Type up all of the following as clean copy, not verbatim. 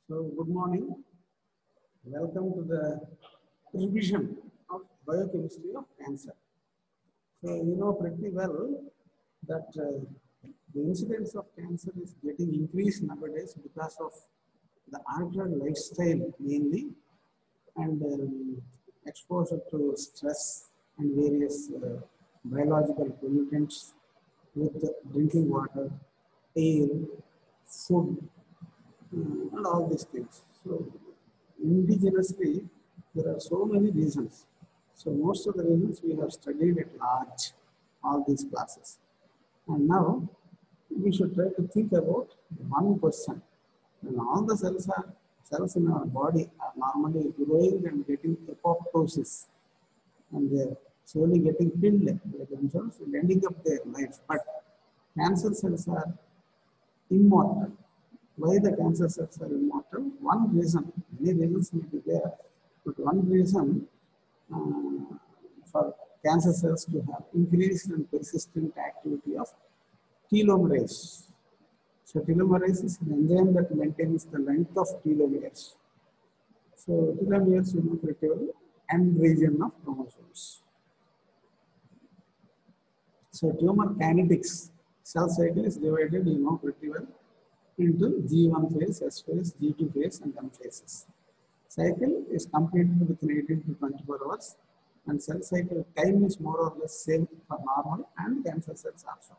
So, good morning. Welcome to the revision of biochemistry of cancer. So, you know pretty well that the incidence of cancer is getting increased nowadays because of the altered lifestyle mainly and exposure to stress and various biological pollutants with drinking water, air, food, and all these things. So indigenously, there are so many reasons. So most of the reasons we have studied at large, all these classes. And now we should try to think about one question. When all the cells in our body are normally growing and getting apoptosis, and they're slowly getting killed by themselves and ending up their life. But cancer cells are immortal. Why the cancer cells are immortal? One reason, many reasons may be there, but one reason for cancer cells to have increased and persistent activity of telomerase. So telomerase is an enzyme that maintains the length of telomeres. So telomeres, you know pretty well, end region of chromosomes. So tumor kinetics, cell cycle is divided, you know pretty well, into G1 phase, S phase, G2 phase, and M phases. Cycle is completed within 18 to 24 hours, and cell cycle time is more or less same for normal and cancer cells also.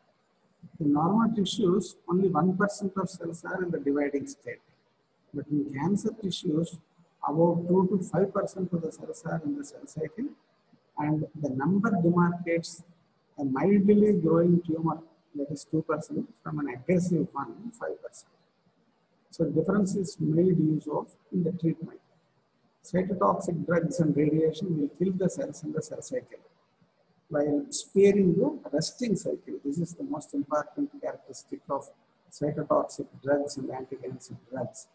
In normal tissues, only 1% of cells are in the dividing state. But in cancer tissues, about 2 to 5% of the cells are in the cell cycle, and the number demarcates a mildly growing tumor, that is 2%, from an aggressive one, 5%. So the difference is made use of in the treatment. Cytotoxic drugs and radiation will kill the cells in the cell cycle, while sparing the resting cycle. This is the most important characteristic of cytotoxic drugs and anti-cancer drugs.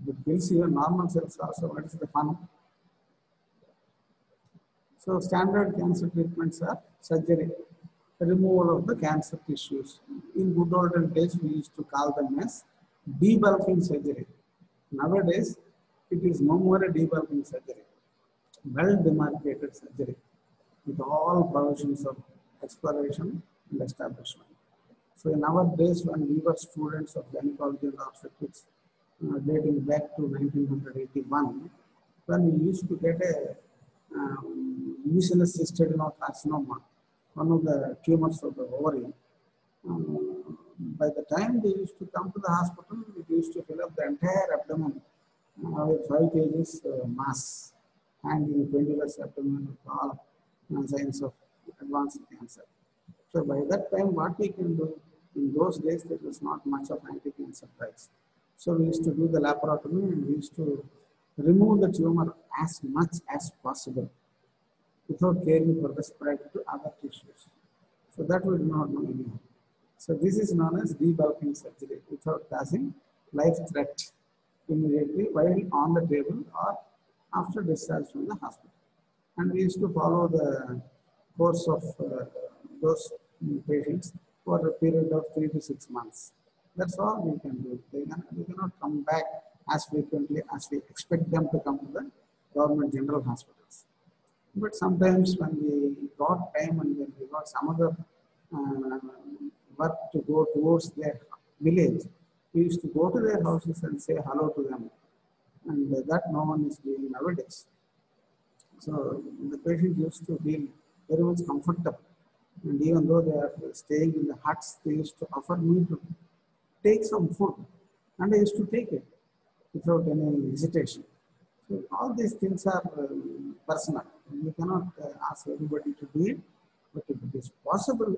It kills your normal cells also. What is the fun? So standard cancer treatments are surgery, removal of the cancer tissues. In good olden days, we used to call them as debulking surgery. Nowadays, it is no more a debulking surgery, well demarcated surgery with all provisions of exploration and establishment. So in our days, when we were students of gynecology and obstetrics, dating back to 1981, when we used to get a mucinous cystadenocarcinoma, one of the tumors of the ovary. By the time they used to come to the hospital, it used to fill up the entire abdomen with 5 kg mass, hanging 20 less abdomen with all signs of advanced cancer. So by that time, what we can do, in those days, there was not much of anti-cancer drugs. So we used to do the laparotomy and we used to remove the tumor as much as possible without caring for the spread to other tissues. So that we do not know anymore. So this is known as debulking surgery without causing life threat immediately while on the table or after discharge from the hospital. And we used to follow the course of those patients for a period of 3 to 6 months. That's all we can do. They cannot come back as frequently as we expect them to come to the government general hospitals. But sometimes when we got time and when we got some other work to go towards their village, we used to go to their houses and say hello to them. And that no one is doing nowadays. So the patient used to feel very much comfortable. And even though they are staying in the huts, they used to offer me to take some food. And I used to take it without any hesitation. So all these things are personal. You cannot ask everybody to do it, but if it is possible,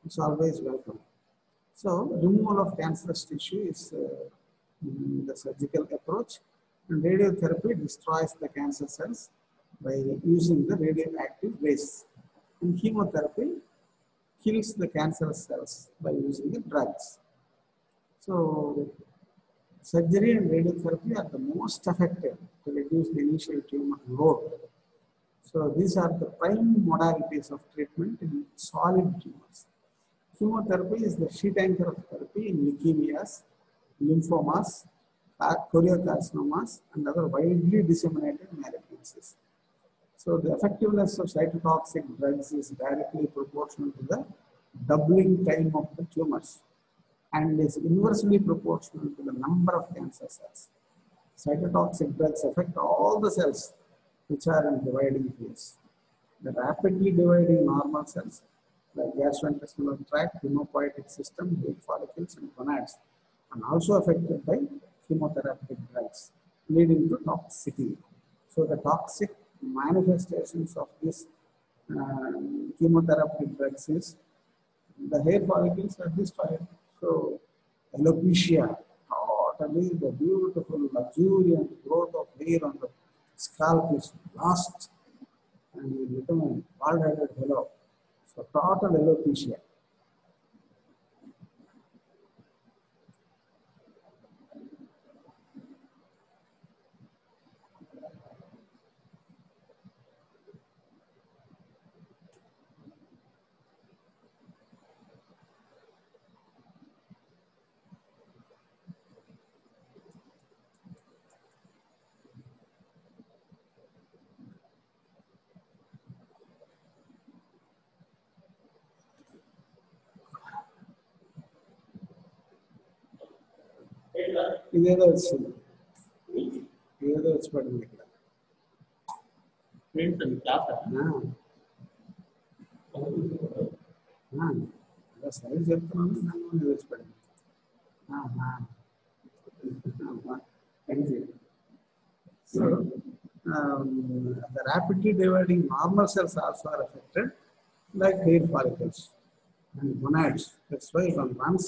it's always welcome. So removal of cancerous tissue is the surgical approach, and radiotherapy destroys the cancer cells by using the radioactive rays. And chemotherapy kills the cancerous cells by using the drugs. So surgery and radiotherapy are the most effective to reduce the initial tumor load. So these are the prime modalities of treatment in solid tumors. Chemotherapy is the sheet anchor of therapy in leukemias, lymphomas, choriocarcinomas, and other widely disseminated malignancies. So the effectiveness of cytotoxic drugs is directly proportional to the doubling time of the tumors and is inversely proportional to the number of cancer cells. Cytotoxic drugs affect all the cells which are in dividing phase. The rapidly dividing normal cells like gastrointestinal tract, hematopoietic system, hair follicles, and gonads are also affected by chemotherapeutic drugs, leading to toxicity. So the toxic manifestations of this chemotherapeutic drugs is the hair follicles are destroyed. So alopecia, totally the beautiful luxuriant growth of hair on the scalp is lost and you become a bald-headed fellow. So total alopecia. ఇదేదో వచ్చింది ఏదో వచ్చి పడింది ఇక్కడ side చెప్తున్నాను దాని వచ్చి పడింది So the rapidly dividing normal cells also are affected like hair follicles and gonads. That's why once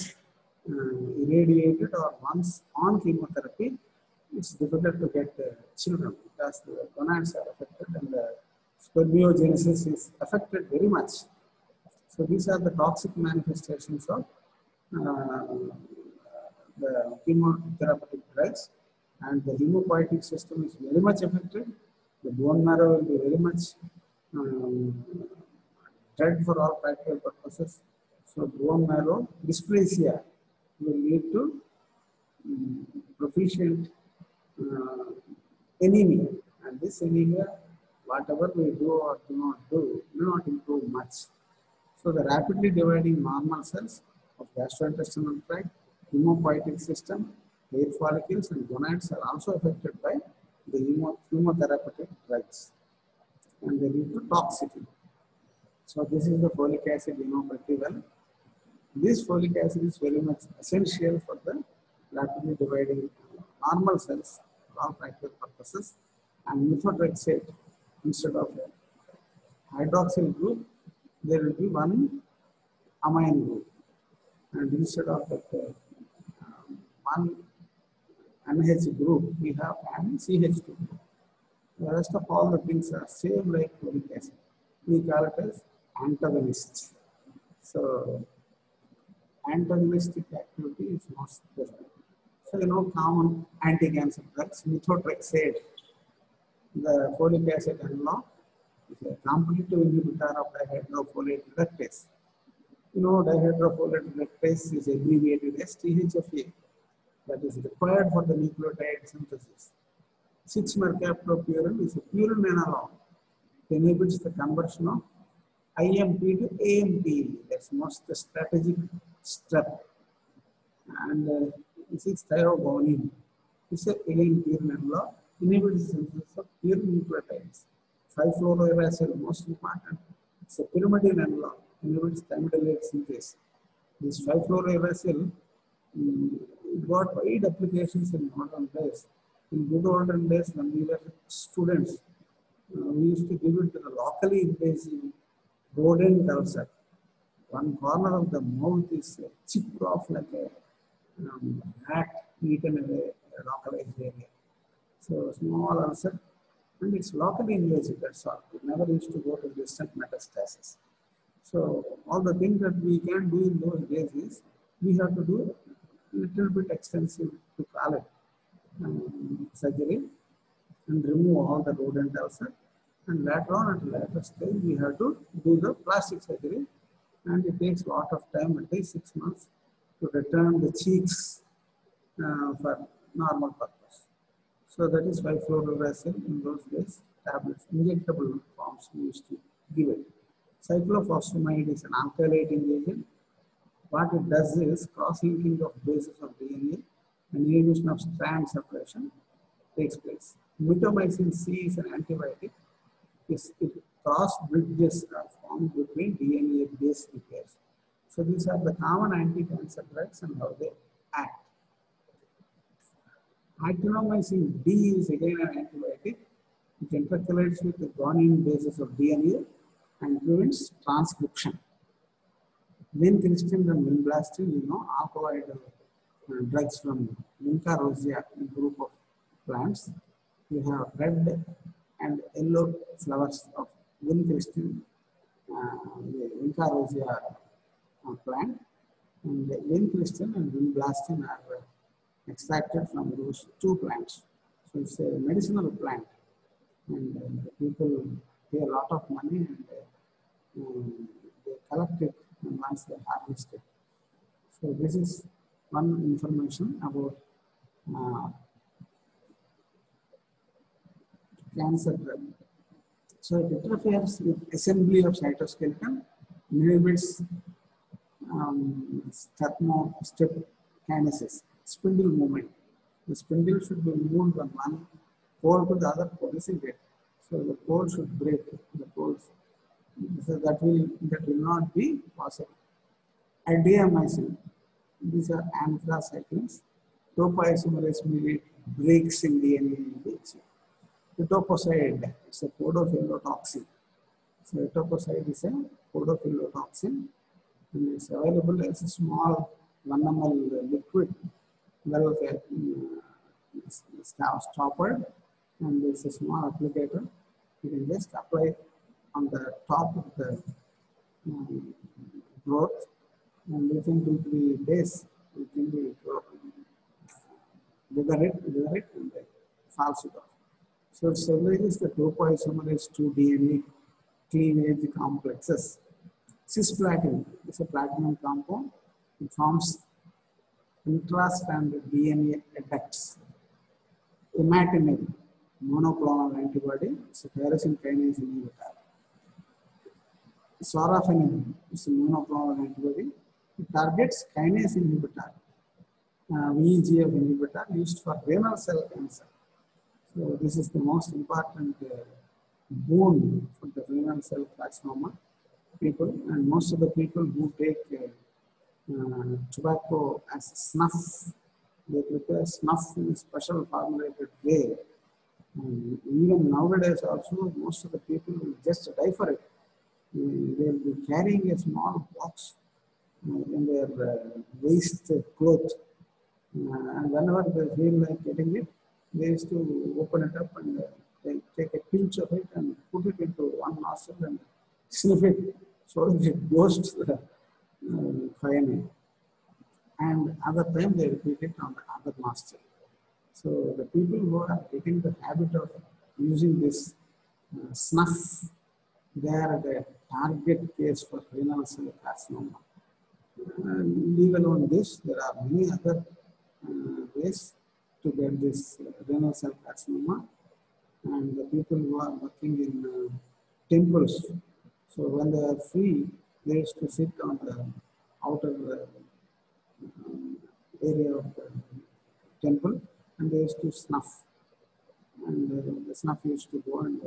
irradiated or once on chemotherapy, it's difficult to get children because the gonads are affected and the spermiogenesis is affected very much. So these are the toxic manifestations of the chemotherapeutic drugs, and the hematopoietic system is very much affected. The bone marrow will be very much dead for all practical purposes. So bone marrow dysplasia will lead to proficient anemia, and this anemia, whatever we do or do not improve much. So the rapidly dividing normal cells of gastrointestinal tract, hematopoietic system, hair follicles, and gonads are also affected by the chemotherapeutic drugs, and they lead to toxicity. So this is the folic acid, pretty well. This folic acid is very much essential for the rapidly dividing normal cells for all practical purposes, and methotrexate instead of hydroxyl group, there will be one amine group, and instead of that one NH group, we have an CH2 group. The rest of all the things are same like folic acid. We call it as antagonist. So antagonistic activity is most different. So common anti-cancer drugs, methotrexate, the folic acid analog, is a competitive inhibitor of dihydrofolate reductase. Dihydrofolate reductase is abbreviated as THFA. That is required for the nucleotide synthesis. 6-mercaptopurine is a purine analog. It enables the conversion of IMP to AMP. That's most strategic step. And this is thyrogonine. This is again purine analog. Enables the synthesis of pure nucleotides. 5-fluorouracil, most important. It's a pyrimidine analog. Enables thymidylate synthase. This 5-fluorouracil got wide applications in modern days. In good olden days, when we were students, we used to give it to the locally invasive rodent ulcer. One corner of the mouth is chipped off like a rat eaten in a localized area. So small ulcer, and it's locally invasive, that's all. We never used to go to distant metastasis. So all the things that we can do in those days is, we have to do little bit extensive, to call it surgery, and remove all the rodent ulcer, and later on at a later stage we have to do the plastic surgery, and it takes a lot of time, at least 6 months, to return the cheeks for normal purpose. So that is why fluorouracil in those days tablets, injectable forms we used to give it. Cyclophosphamide is an alkylating agent. What it does is cross-linking of bases of DNA and inhibition of strand separation takes place. Mitomycin C is an antibiotic. It cross bridges are formed between DNA base repairs. So these are the common anti-cancer drugs and how they act. Actinomycin D is again an antibiotic. It intercalates with the guanine bases of DNA and prevents transcription. Vincristine and vinblastine, alkaloid drugs from Vinca rosea group of plants. We have red and yellow flowers of vincristine, the Vinca rosea plant, and the vincristine and vinblastine are extracted from those two plants. So it's a medicinal plant, and people pay a lot of money and they collect it once they harvest it. So this is one information about cancer drug. So it interferes with assembly of cytoskeleton, inhibits step kinesis, spindle movement. The spindle should be moved from one pole to the other pole, isn't it? So the pole should break the poles. So that will not be possible. Adriamycin, these are anthracyclines. Topoisomerase mediate breaks in DNA intakes. Etoposide is a podophylltoxin. So etoposide is a podophylltoxin, and it's available as a small 1 ml liquid, well stoppered, and it's a small applicator. You can just apply on the top of the growth, and within 2-3 days, you can wither it, and then falls it off. So it stabilizes the topoisomerase 2 DNA cleavage complexes. Cisplatin is a platinum compound. It forms intrastranded DNA adducts. Imatinib, monoclonal antibody, is a tyrosine kinase inhibitor. Sorafenib is a monoclonal antibody. It targets kinase inhibitor, VEGF inhibitor used for renal cell cancer. So this is the most important boon for the renal cell carcinoma people, and most of the people who take tobacco as snuff, they prepare snuff in a special formulated way. Even nowadays also, most of the people will just die for it. They will be carrying a small box in their waist cloth, and whenever they feel like getting it, they used to open it up and they take a pinch of it and put it into one nostril and sniff it so that it goes to the cyanide. And other time they repeat it on the other nostril. So the people who are getting the habit of using this snuff, they are the target case for renal cell carcinoma. Leave alone this, there are many other ways to get this renal cell carcinoma, and the people who are working in temples, so when they are free, they used to sit on the outer area of the temple, and they used to snuff, and the snuff used to go and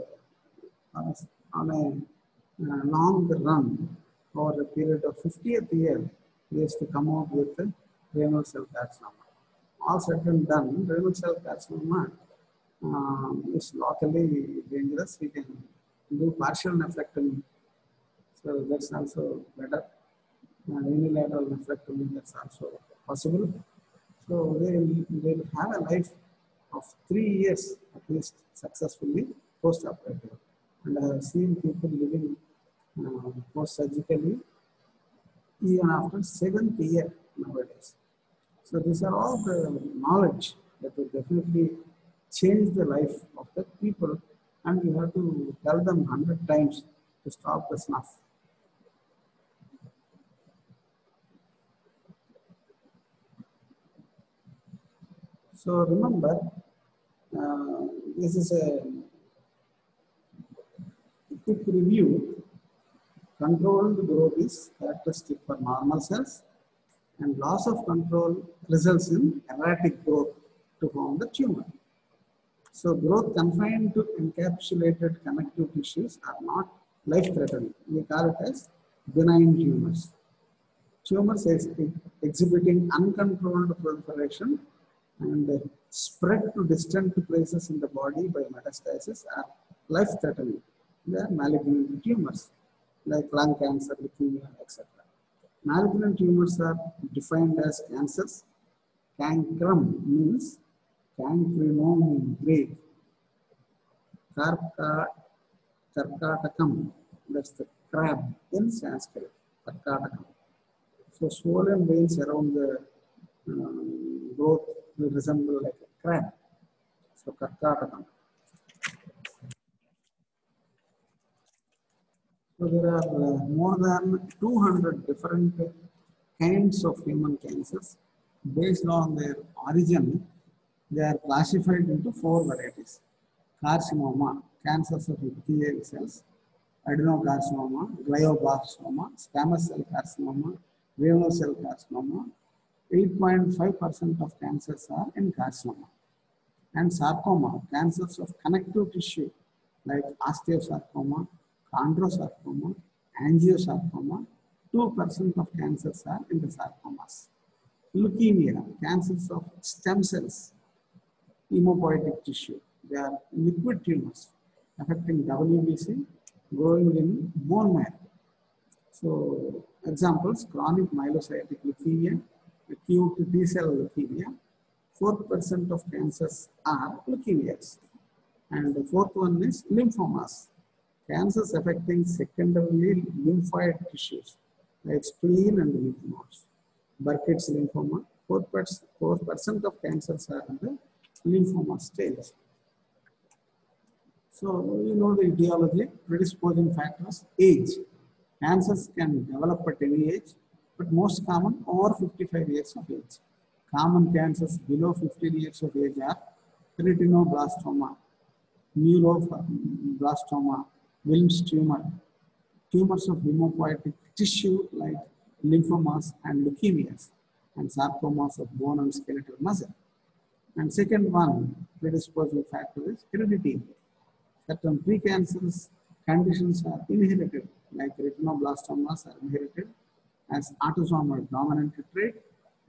on a long run over a period of 50th year, they used to come out with the renal cell carcinoma. All said and done, renal cell carcinoma is locally dangerous. We can do partial nephrectomy, so that's also better. Unilateral nephrectomy, that's also possible. So they will have a life of 3 years at least successfully post-operative. And I have seen people living post-surgically even after 7th year nowadays. So these are all the knowledge that will definitely change the life of the people, and you have to tell them 100 times to stop the snuff. So remember, this is a quick review. Controlled growth is characteristic for normal cells, and loss of control results in erratic growth to form the tumor. So growth confined to encapsulated connective tissues are not life-threatening. We call it as benign tumors. Tumors exhibiting uncontrolled proliferation and spread to distant places in the body by metastasis are life-threatening. They are malignant tumors like lung cancer, leukemia, etc. Malignant tumors are defined as cancers. Cancrum means cancrinum grave. Karkatakam, that's the crab in Sanskrit. Karkatakam. So swollen veins around the growth will resemble like a crab. So Karkatakam. So there are more than 200 different kinds of human cancers. Based on their origin, they are classified into 4 varieties. Carcinoma, cancers of epithelial cells, adenocarcinoma, glioblastoma, squamous cell carcinoma, renal cell carcinoma. 8.5% of cancers are in carcinoma. And sarcoma, cancers of connective tissue like osteosarcoma, chondrosarcoma, angiosarcoma. 2% of cancers are in the sarcomas. Leukemia, cancers of stem cells, hemopoietic tissue. They are liquid tumors affecting WBC, growing in bone marrow. So examples: chronic myelocytic leukemia, acute T-cell leukemia. 4% of cancers are leukemias. And the fourth one is lymphomas, cancers affecting secondary lymphoid tissues like spleen and lymph nodes. Burkitt's lymphoma, 4% of cancers are in the lymphoma stage. So, you know the etiology, predisposing factors, age. Cancers can develop at any age, but most common over 55 years of age. Common cancers below 15 years of age are retinoblastoma, neuroblastoma, Wilms tumor, tumors of hemopoietic tissue like lymphomas and leukemias, and sarcomas of bone and skeletal muscle. And second one, predisposing factor is heredity. Certain precancerous conditions are inherited, like retinoblastomas are inherited as autosomal dominant trait,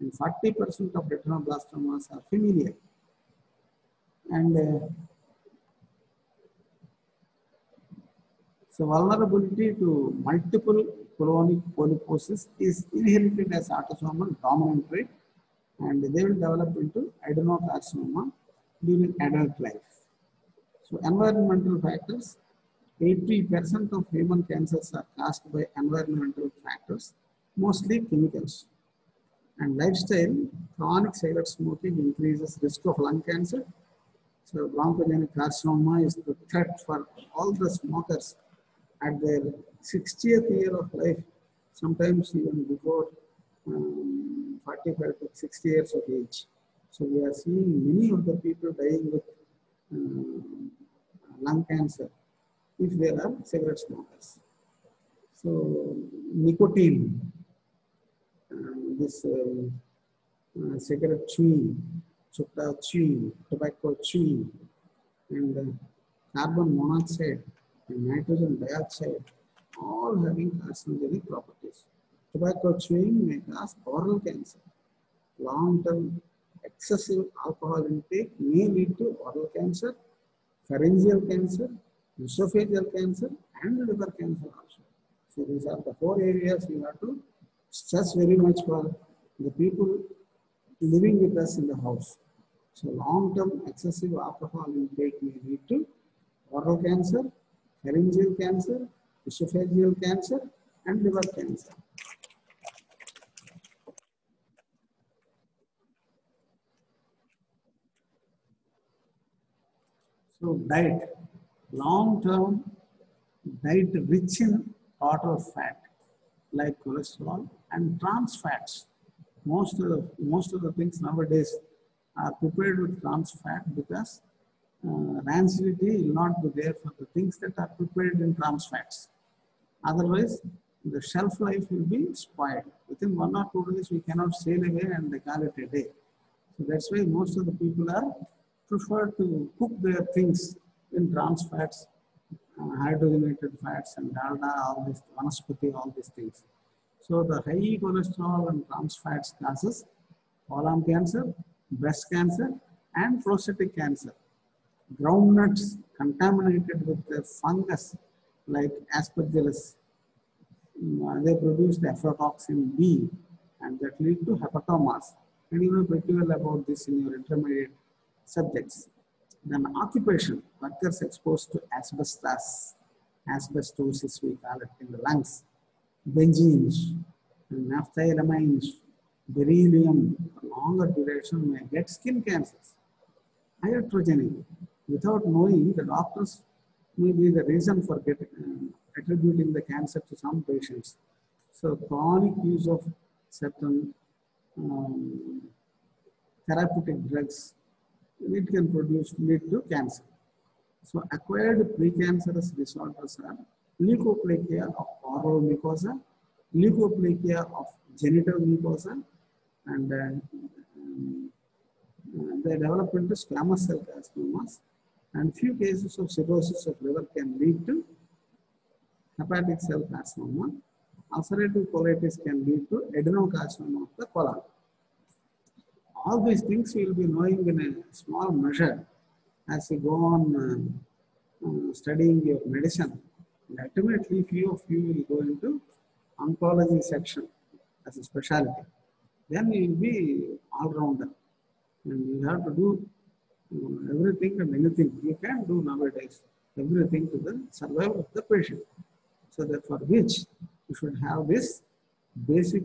and 40% of retinoblastomas are familial. And so vulnerability to multiple chronic polyposis is inherited as autosomal dominant trait, and they will develop into adenocarcinoma during adult life. So environmental factors, 80% of human cancers are caused by environmental factors, mostly chemicals. And lifestyle, chronic cigarette smoking increases risk of lung cancer. So bronchogenic carcinoma is the threat for all the smokers at their 60th year of life, sometimes even before 45 to 60 years of age. So we are seeing many of the people dying with lung cancer if they are cigarette smokers. So nicotine, this cigarette chewing, chutta chewing, tobacco chewing, and carbon monoxide and nitrogen dioxide, all having carcinogenic properties. Tobacco chewing may cause oral cancer. Long-term excessive alcohol intake may lead to oral cancer, pharyngeal cancer, esophageal cancer, and liver cancer also. So these are the 4 areas we have to stress very much for the people living with us in the house. So long-term excessive alcohol intake may lead to oral cancer, pharyngeal cancer, esophageal cancer, and liver cancer. So diet, long-term diet rich in total fat like cholesterol and trans fats. Most of the things nowadays are prepared with trans fat because rancidity will not be there for the things that are prepared in trans fats. Otherwise, the shelf life will be spoiled. Within 1 or 2 days, we cannot sail away and they call it a day. So that's why most of the people are prefer to cook their things in trans fats, hydrogenated fats and dalda, all this, vanaspati, all these things. So the high cholesterol and trans fats causes colon cancer, breast cancer, and prostatic cancer. Groundnuts contaminated with the fungus like aspergillus, they produce the aflatoxin B, and that lead to hepatomas. And you know pretty well about this in your intermediate subjects. Then occupation, workers exposed to asbestos, asbestosis we call it in the lungs, benzenes, naphthylamines, beryllium, for longer duration may get skin cancers. Iatrogenic, without knowing, the doctors may be the reason for attributing the cancer to some patients. So chronic use of certain therapeutic drugs, it can lead to cancer. So acquired precancerous disorders are leukoplakia of oral mucosa, leukoplakia of genital mucosa, and they develop into squamous cell carcinomas, and few cases of cirrhosis of liver can lead to hepatic cell carcinoma. Ulcerative colitis can lead to adenocarcinoma of the colon. All these things you will be knowing in a small measure as you go on studying your medicine. And ultimately, few of you will go into oncology section as a specialty. Then you will be all-rounder. And you have to do everything and anything. You can do nowadays everything to the survival of the patient. So that for which you should have this basic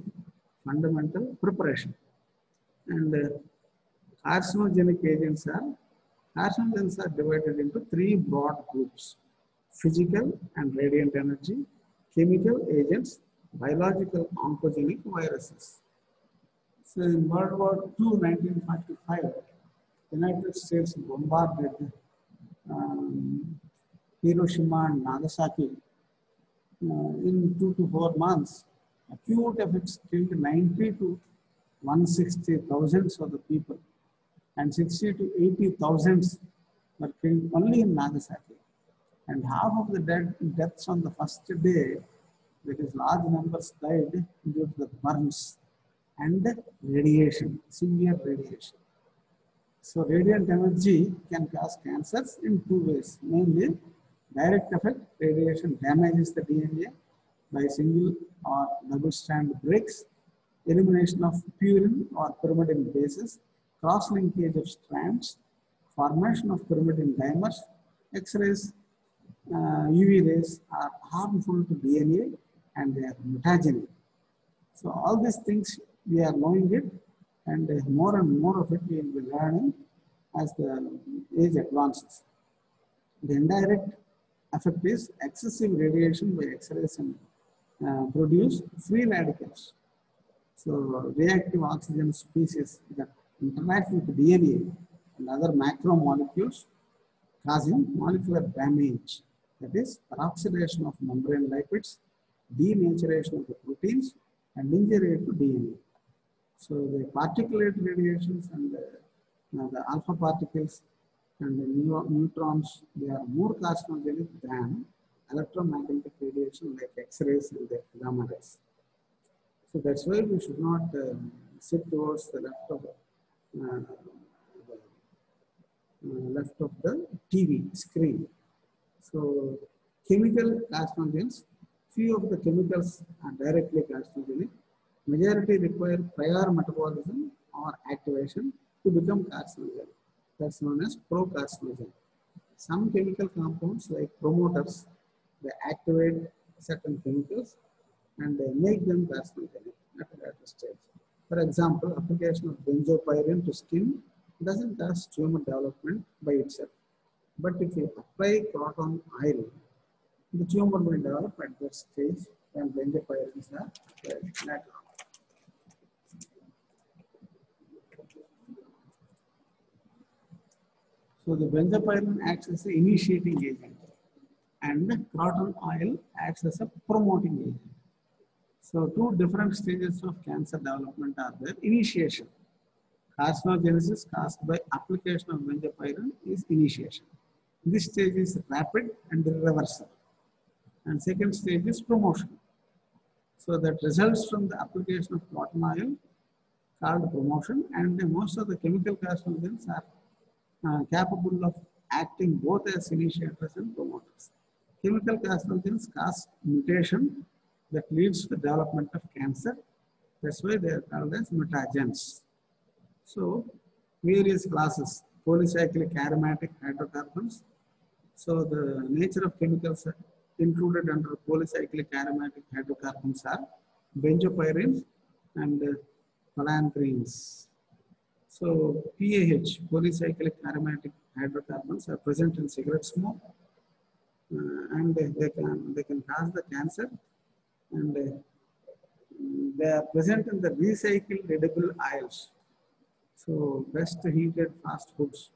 fundamental preparation. And carcinogenic agents are divided into 3 broad groups: physical and radiant energy, chemical agents, biological oncogenic viruses. So in World War II, 1945, United States bombarded Hiroshima and Nagasaki. In 2 to 4 months, acute effects killed 90 to 160,000 of the people, and 60 to 80,000 were killed only in Nagasaki. And half of the deaths on the first day, that is large numbers died due to the burns and radiation, severe radiation. So radiant energy can cause cancers in 2 ways. Mainly, direct effect, radiation damages the DNA by single or double strand breaks, elimination of purine or pyrimidine bases, cross-linkage of strands, formation of pyrimidine dimers. X-rays, UV rays are harmful to DNA and they are mutagenic. So all these things we are knowing it, and more and more of it we will be learning as the age advances. The indirect effect is excessive radiation by X-rays and produce free radicals. So reactive oxygen species that interact with DNA and other macromolecules, causing molecular damage, that is peroxidation of membrane lipids, denaturation of the proteins, and injury to DNA. So the particulate radiations and the alpha particles and the neutrons, they are more carcinogenic than electromagnetic radiation like X-rays and the gamma rays. So that's why we should not sit towards the left of the TV screen. So chemical carcinogens, few of the chemicals are directly carcinogenic. Majority require prior metabolism or activation to become carcinogen. That's known as pro-carcinogen. Some chemical compounds like promoters, they activate certain chemicals and they make them carcinogenic at a later stage. For example, application of benzopyrene to skin doesn't cause tumor development by itself. But if you apply cotton oil, the tumor will develop at that stage when benzopyrenes are applied later on. So the benzopyrin acts as an initiating agent and the croton oil acts as a promoting agent. So two different stages of cancer development are there. Initiation. Carcinogenesis caused by application of benzopyrin is initiation. This stage is rapid and irreversible. And second stage is promotion. So that results from the application of cotton oil called promotion, and most of the chemical carcinogens are capable of acting both as initiators and promoters. Chemical carcinogens cause mutation that leads to the development of cancer. That's why they are called as mutagens. So various classes, polycyclic aromatic hydrocarbons. So the nature of chemicals included under polycyclic aromatic hydrocarbons are benzopyrene and phenanthrene. So PAH, polycyclic aromatic hydrocarbons, are present in cigarette smoke, and they can cause the cancer, and they are present in the recycled edible oils. So best heated fast foods.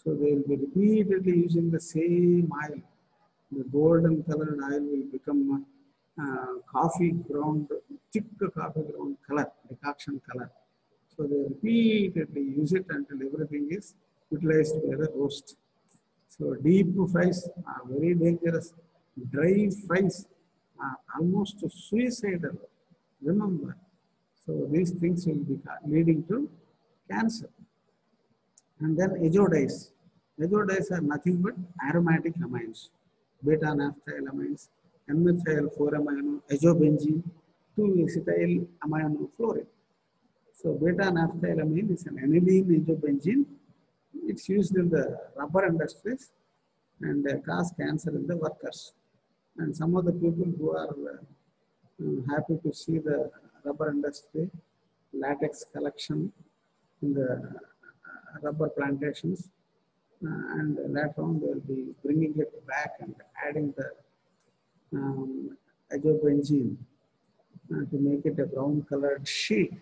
So they will be repeatedly using the same oil. The golden colored oil will become coffee ground, thick coffee ground color, decoction color. So they repeatedly use it until everything is utilized by the roast. So deep fries are very dangerous. Dry fries are almost suicidal. Remember. So these things will be leading to cancer. And then azodyes. Azodyes are nothing but aromatic amines. Beta-naphthylamines, N-methyl-4-amino, azobenzene, 2-acetyl-aminofluorine. So beta-naphthylamine is an aniline azobenzene. It's used in the rubber industries and cause cancer in the workers. And some of the people who are happy to see the rubber industry, latex collection in the rubber plantations, and later on they will be bringing it back and adding the azobenzene to make it a brown colored sheet.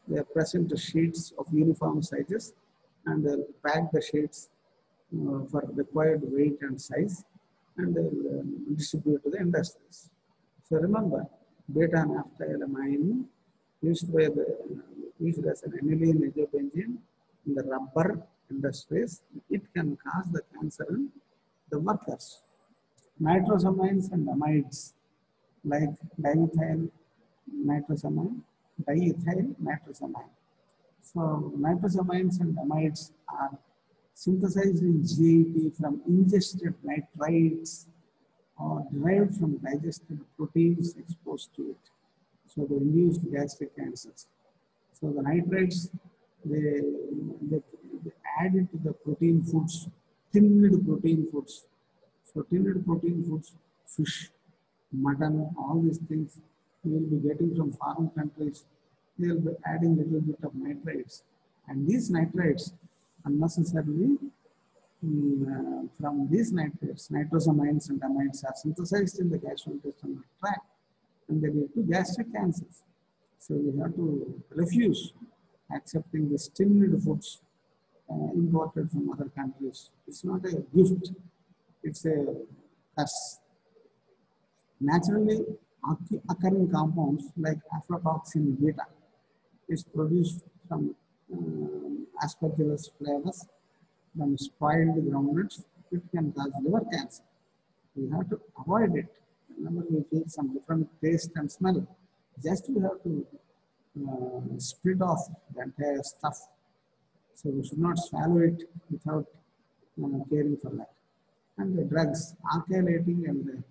They are present sheets of uniform sizes, and they'll pack the sheets for required weight and size, and they'll distribute to the industries. So remember, beta-naphthylamine used as an aniline azobenzene in the rubber industries, it can cause the cancer in the workers. Nitrosamines and amides like dimethyl nitrosamine, diethyl nitrosamine. So nitrosamines and amides are synthesized in GIT from ingested nitrites or derived from digested proteins exposed to it. So they induce gastric cancers. So the nitrites, they add it to the protein foods, tinned protein foods. So tinned protein foods, fish, mutton, all these things we will be getting from foreign countries. They will be adding a little bit of nitrites. And these nitrites unnecessarily from these nitrates, nitrosamines and amides are synthesized in the gastrointestinal tract, and they lead to gastric cancers. So we have to refuse accepting the tinned foods imported from other countries. It's not a gift, it's a curse. Naturally occurring compounds like aflatoxin beta is produced from aspergillus flavus, from spoiled groundnuts. It can cause liver cancer. We have to avoid it. Whenever we feel some different taste and smell, just we have to split off the entire stuff. So we should not swallow it without caring for that. And the drugs, alkylating and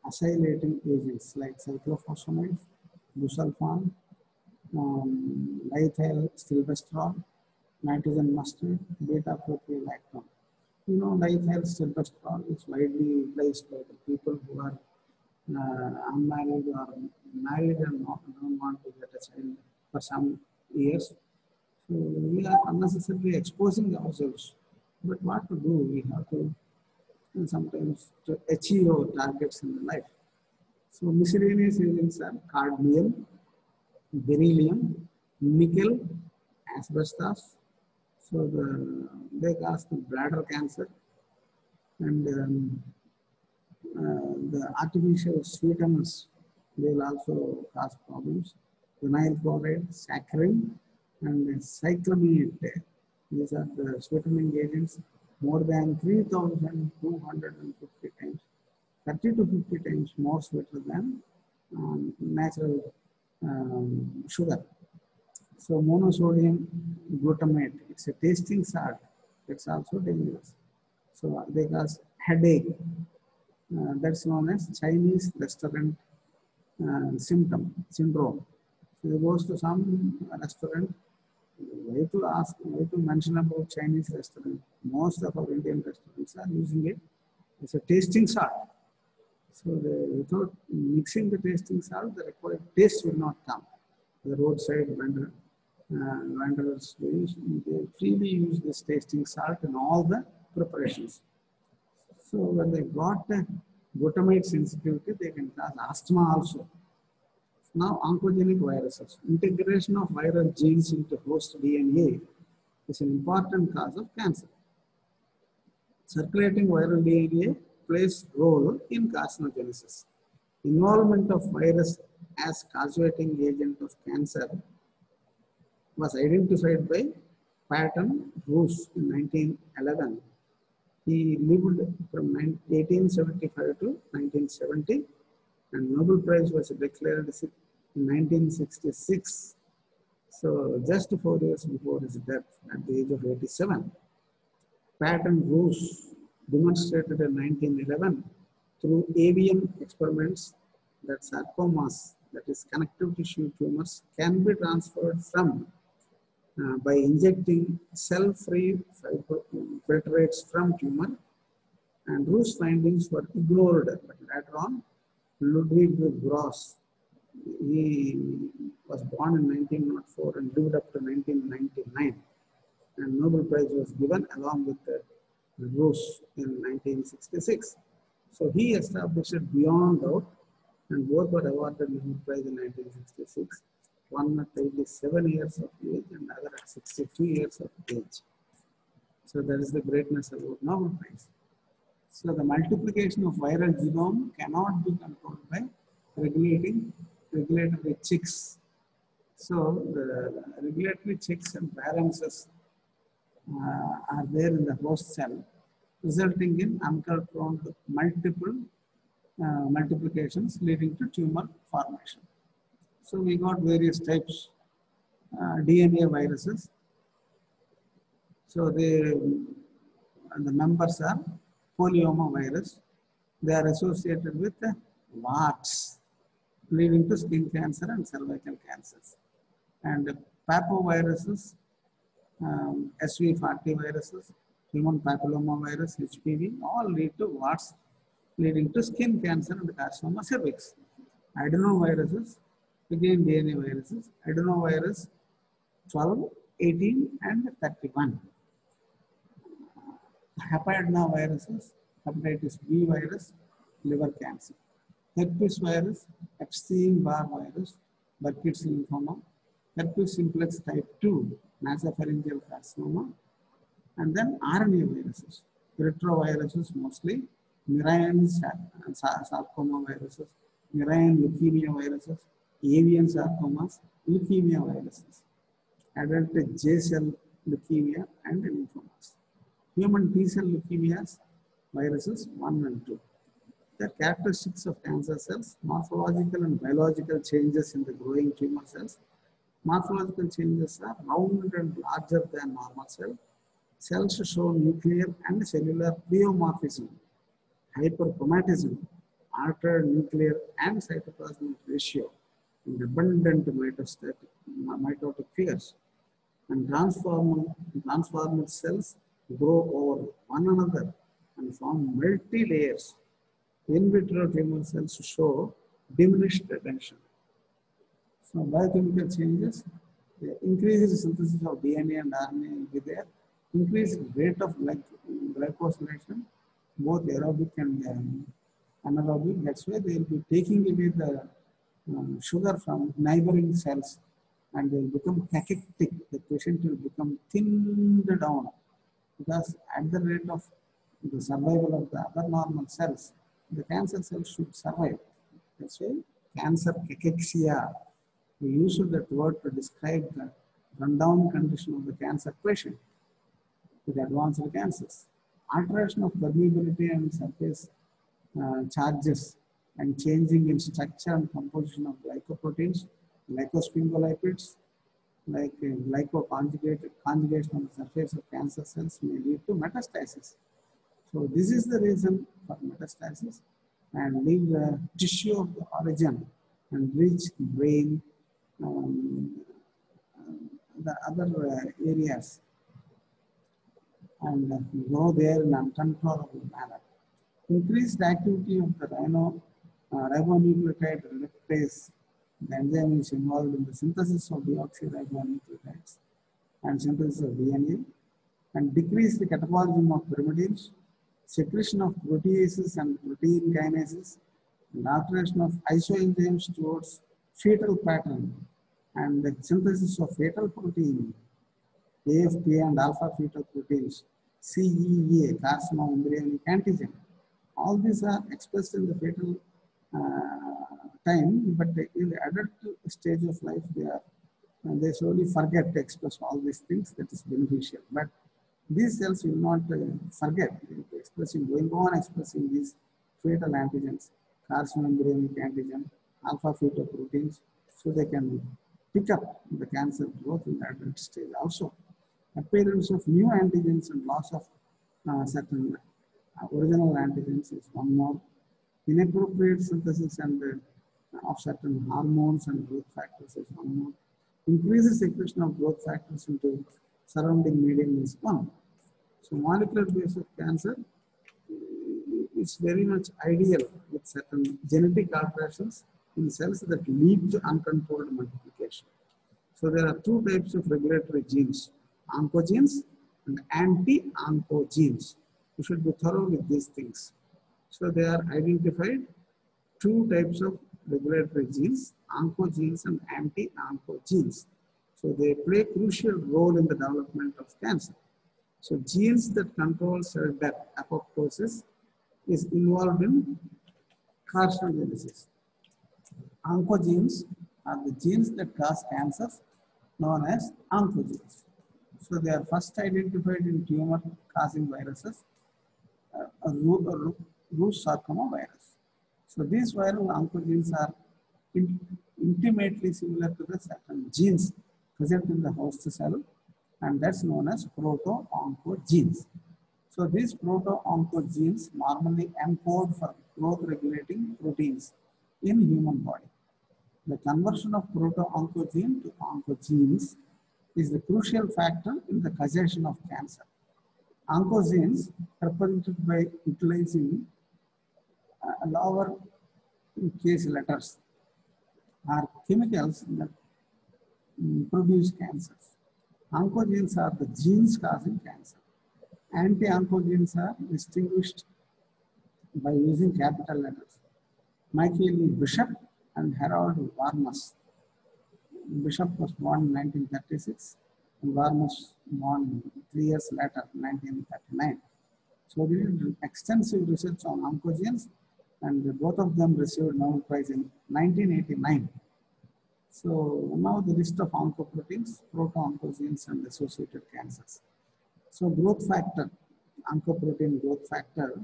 acylating agents like cyclophosphamide, busulfan, diethyl stilbestrol, nitrogen mustard, beta-propiolactone. You know, diethyl stilbestrol is widely utilized by the people who are unmarried or married and don't want to get a child for some years. So we are unnecessarily exposing ourselves. But what to do? We have to sometimes to achieve our targets in life. So miscellaneous agents are cadmium, beryllium, nickel, asbestos. So they cause the bladder cancer, and the artificial sweeteners, they will also cause problems. Vinyl chloride, saccharin, and cyclamate. These are the sweetening agents more than 3,250 times, 30 to 50 times more sweeter than natural sugar. So monosodium glutamate, it's a tasting salt. It's also dangerous. So they cause headache. That's known as Chinese restaurant syndrome. So he goes to some restaurant, why to mention about Chinese restaurant? Most of our Indian restaurants are using it as a tasting salt. So without mixing the tasting salt, the required taste will not come. The roadside vendors, they freely use this tasting salt in all the preparations. So when they got glutamate sensitivity, they can cause asthma also. Now, oncogenic viruses. Integration of viral genes into host DNA is an important cause of cancer. Circulating viral DNA plays role in carcinogenesis. Involvement of virus as causating agent of cancer was identified by Patton Roos in 1911. He lived from 1875 to 1970, and Nobel Prize was declared in 1966. So just 4 years before his death at the age of 87. Patton Roos demonstrated in 1911 through avian experiments that sarcomas, that is connective tissue tumors, can be transferred from by injecting cell-free filtrates from tumor, and Roos findings were ignored. But later on, Ludwig Gross, he was born in 1904 and lived up to 1999, and Nobel Prize was given along with Roos in 1966. So he established it beyond doubt, and both were awarded Nobel Prize in 1966. One at 87 years of age and other at 62 years of age. So that is the greatness about Nobel Prize. So the multiplication of viral genome cannot be controlled by regulatory checks. So the regulatory checks and balances are there in the host cell, resulting in uncontrolled multiple multiplications leading to tumor formation. So we got various types DNA viruses. So the members are polyoma virus. They are associated with warts, leading to skin cancer and cervical cancers. And papoviruses, SV40 viruses, human papilloma virus, HPV, all lead to warts, leading to skin cancer and carcinoma cervix. Adenoviruses, again DNA viruses, adenovirus 12, 18, and 31. Hepatinoviruses, hepatitis B virus, liver cancer. Herpes virus, Epstein-Barr virus, Burkitt's lymphoma, herpes simplex type 2, nasopharyngeal carcinoma, and then RNA viruses, retroviruses mostly, murine sarcoma viruses, murine leukemia viruses, avian sarcomas, leukemia viruses, adult J cell leukemia, and lymphomas. Human T cell leukemias, viruses 1 and 2. The characteristics of cancer cells, morphological and biological changes in the growing tumor cells. Morphological changes are round and larger than normal cell. Cells show nuclear and cellular pleomorphism, hyperchromatism, altered nuclear and cytoplasmic ratio, and abundant mitotic figures. And transformed cells grow over one another and form multi-layers. In vitro tumor cells show diminished attention. So biochemical changes, increases the synthesis of DNA and RNA will be there. Increased rate of glycosylation, both aerobic and anaerobic. That's why they will be taking away the sugar from neighboring cells and they will become cachectic. The patient will become thinned down because at the rate of the survival of the other normal cells, the cancer cells should survive. That's why cancer cachexia. We use that word to describe the rundown condition of the cancer patient with advanced cancers. Alteration of permeability and surface charges and changing in structure and composition of glycoproteins, glycosphingolipids, like conjugation on the surface of cancer cells may lead to metastasis. So this is the reason for metastasis and leave the tissue of the origin and reach brain, the other areas and grow there in uncontrollable manner. Increased activity of the ribonucleotide reductase, the enzyme is involved in the synthesis of deoxyribonucleotides and synthesis of DNA, and decrease the catabolism of pyrimidines, secretion of proteases and protein kinases, and alteration of isoenzymes towards fetal pattern, and the synthesis of fetal protein, AFP and alpha fetoproteins, CEA, carcinoma embryonic antigen. All these are expressed in the fetal time, but in the adult stage of life, they slowly forget to express all these things. That is beneficial. But these cells will not forget going on expressing these fetal antigens, carcinoma embryonic antigen, alpha fetoproteins, so they can pick up the cancer growth in the adult stage. Also, appearance of new antigens and loss of certain original antigens is one more. Inappropriate synthesis and of certain hormones and growth factors is one more. Increases secretion of growth factors into surrounding medium is one. So molecular base of cancer is very much ideal with certain genetic alterations in cells that lead to uncontrolled multiplication. So there are two types of regulatory genes, oncogenes and anti-oncogenes. You should be thorough with these things. So they are identified two types of regulatory genes, oncogenes and anti-oncogenes. So they play a crucial role in the development of cancer. So genes that control cell death, apoptosis, is involved in carcinogenesis. Oncogenes are the genes that cause cancers known as oncogenes. So they are first identified in tumor-causing viruses, Rous sarcoma virus. So these viral oncogenes are intimately similar to the certain genes present in the host cell, and that's known as proto-oncogenes. So these proto-oncogenes normally encode for growth-regulating proteins in human body. The conversion of proto-oncogene to oncogenes is the crucial factor in the causation of cancer. Oncogenes represented by utilizing lower case letters are chemicals that produce cancers. Oncogenes are the genes causing cancer. Anti-oncogenes are distinguished by using capital letters. Michael E. Bishop and Harold Warmus. Bishop was born in 1936 and Warmus born 3 years later, 1939. So we did extensive research on oncogenes, and both of them received Nobel Prize in 1989. So now the list of oncoproteins, proto-oncogenes and associated cancers. So growth factor, oncoprotein growth factor,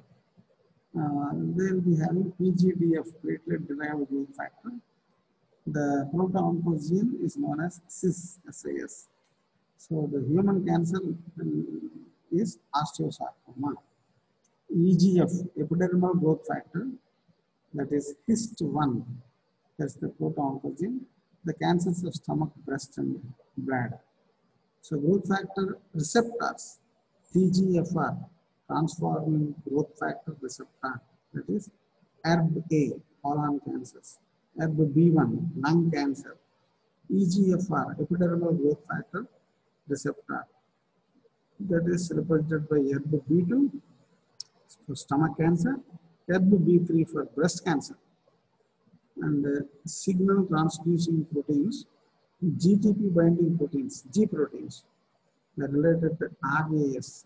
they will be having PGDF, platelet-derived growth factor. The proto-oncogene is known as CIS. So the human cancer is osteosarcoma. EGF, epidermal growth factor, that is HIST1, that's the proto-oncogene. The cancers of stomach, breast, and bladder. So growth factor receptors, TGFR, transforming growth factor receptor, that is ERB-A, colon cancers, ERB-B1, lung cancer, EGFR, epidermal growth factor receptor, that is represented by ERB-B2 for stomach cancer, ERB-B3 for breast cancer, and signal transducing proteins GTP binding proteins, G proteins, they are related to RAS.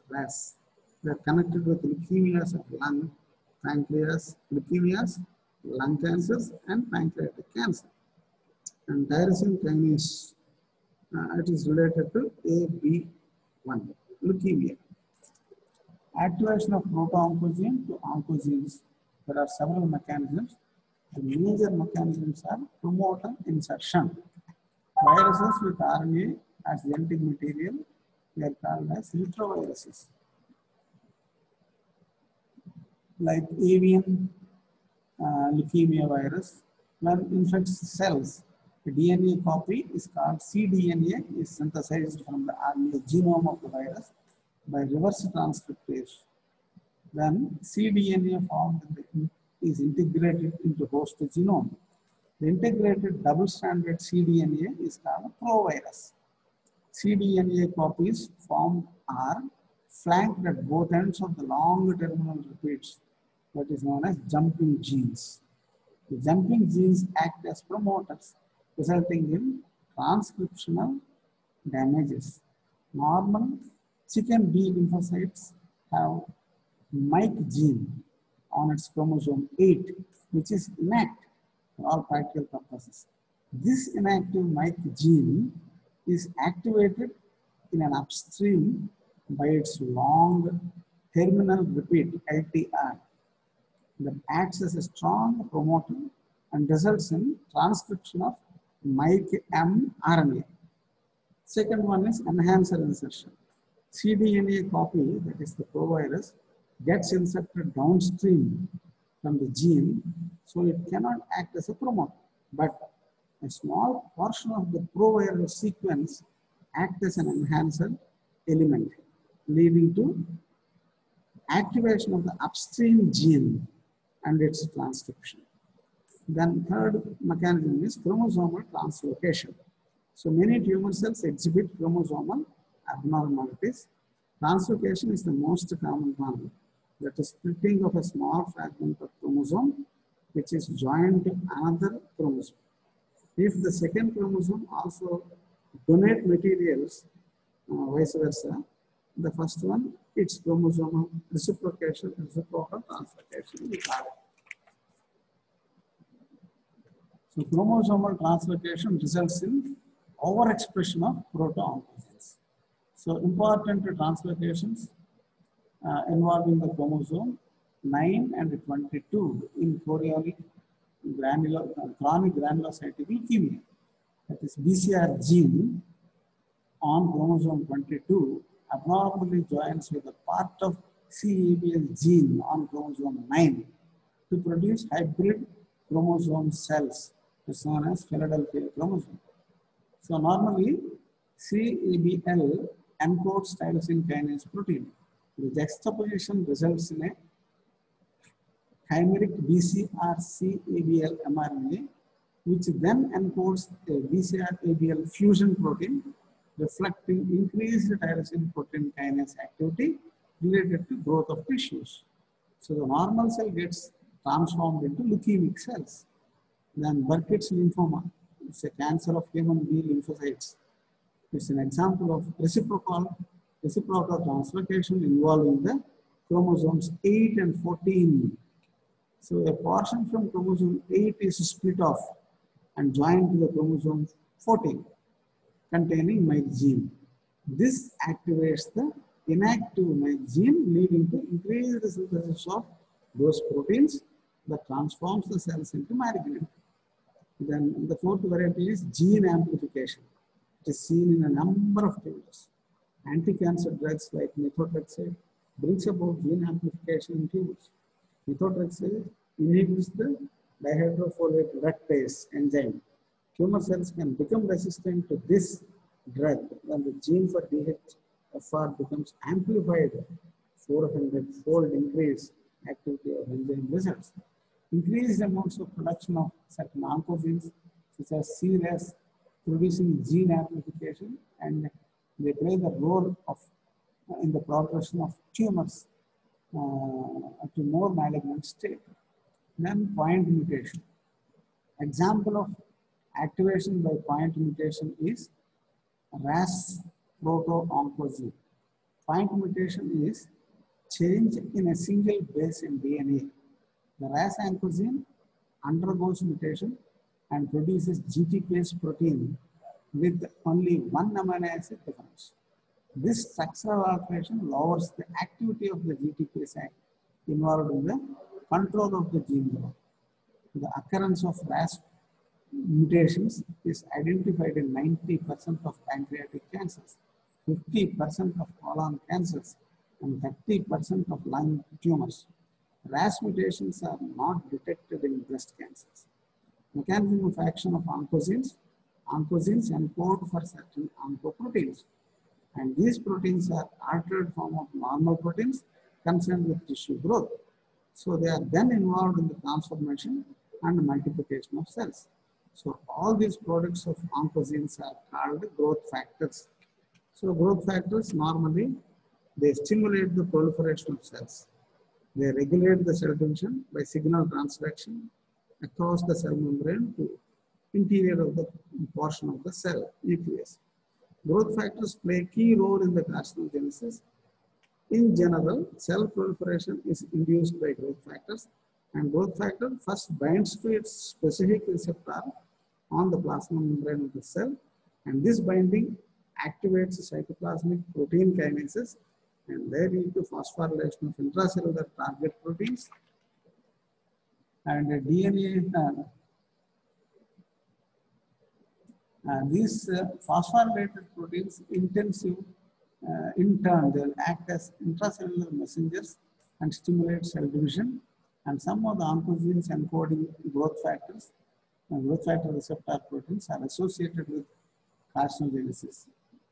They are connected with leukemias of lung, pancreas, leukemias, lung cancers, and pancreatic cancer. And tyrosine kinase, it is related to AB1, leukemia. Activation of proto-oncogene to oncogenes. There are several mechanisms. The major mechanisms are promoter insertion. Viruses with RNA as genetic material, they are called as retroviruses. Like avian leukemia virus, when infects cells, the DNA copy is called cDNA, is synthesized from the RNA genome of the virus by reverse transcriptase. Then cDNA formed is integrated into host genome. The integrated double-stranded cDNA is called a provirus. cDNA copies formed are flanked at both ends of the long terminal repeats, that is known as jumping genes. The jumping genes act as promoters, resulting in transcriptional damages. Normal chicken B lymphocytes have Mike gene on its chromosome 8, which is inactive for all practical purposes. This inactive Mike gene is activated in an upstream by its long terminal repeat LTR that acts as a strong promoter and results in transcription of Mike M RNA. Second one is enhancer insertion. cDNA copy, that is the provirus, gets inserted downstream from the gene, so it cannot act as a promoter. But a small portion of the proviral sequence acts as an enhancer element, leading to activation of the upstream gene and its transcription. Then third mechanism is chromosomal translocation. So many tumor cells exhibit chromosomal abnormalities. Translocation is the most common one. That is splitting of a small fragment of chromosome which is joined to another chromosome. If the second chromosome also donate materials, vice versa, the first one, it's chromosomal reciprocation, reciprocal translocation. So chromosomal translocation results in overexpression of proto-oncogenes. So important translocations involving the chromosome 9 and 22 in chronic granulocytic leukemia. That is BCR gene on chromosome 22 abnormally joins with a part of CABL gene on chromosome 9 to produce hybrid chromosome cells, is known as Philadelphia chromosome. So normally CABL encodes tyrosine kinase protein. The juxtaposition results in a chimeric BCR-CABL mRNA, which then encodes a BCR-ABL fusion protein, reflecting increased tyrosine protein kinase activity related to growth of tissues. So the normal cell gets transformed into leukemic cells. Then Burkitt's lymphoma, it's a cancer of human B lymphocytes. It's an example of reciprocal translocation involving the chromosomes 8 and 14. So a portion from chromosome 8 is split off and joined to the chromosome 14 containing Mike gene. This activates the inactive Mike gene, leading to increased synthesis of those proteins that transforms the cells into malignant. Then the fourth variety is gene amplification. It is seen in a number of tumors. Anti-cancer drugs like methotrexate brings about gene amplification in tumors. Methotrexate inhibits the dihydrofolate reductase enzyme. Tumor cells can become resistant to this drug when the gene for DHFR becomes amplified. 400-fold increase activity of enzyme results. Increased amounts of production of certain oncogenes, such as CRAS, producing gene amplification, and they play the role of in the progression of tumors to more malignant state. Then point mutation. Example of Activation by point mutation is RAS proto-oncogene. Point mutation is change in a single base in DNA. The RAS oncogene undergoes mutation and produces GTPase protein with only one amino acid difference. This structural alteration lowers the activity of the GTPase involved in the control of the gene growth. The occurrence of RAS mutations is identified in 90% of pancreatic cancers, 50% of colon cancers, and 30% of lung tumors. RAS mutations are not detected in breast cancers. Mechanism of action of oncogenes. Oncogenes encode for certain oncoproteins, and these proteins are altered form of normal proteins concerned with tissue growth. So they are then involved in the transformation and multiplication of cells. So all these products of oncogenes are called growth factors. So growth factors normally, they stimulate the proliferation of cells. They regulate the cell division by signal transduction across the cell membrane to interior of the portion of the cell nucleus. Growth factors play a key role in the carcinogenesis. In general, cell proliferation is induced by growth factors, and growth factor first binds to its specific receptor on the plasma membrane of the cell, and this binding activates cytoplasmic protein kinases, and they lead to phosphorylation of intracellular target proteins and DNA. These phosphorylated proteins in turn, they will act as intracellular messengers and stimulate cell division. And some of the oncogenes encoding growth factors, growth factor receptor proteins are associated with carcinogenesis.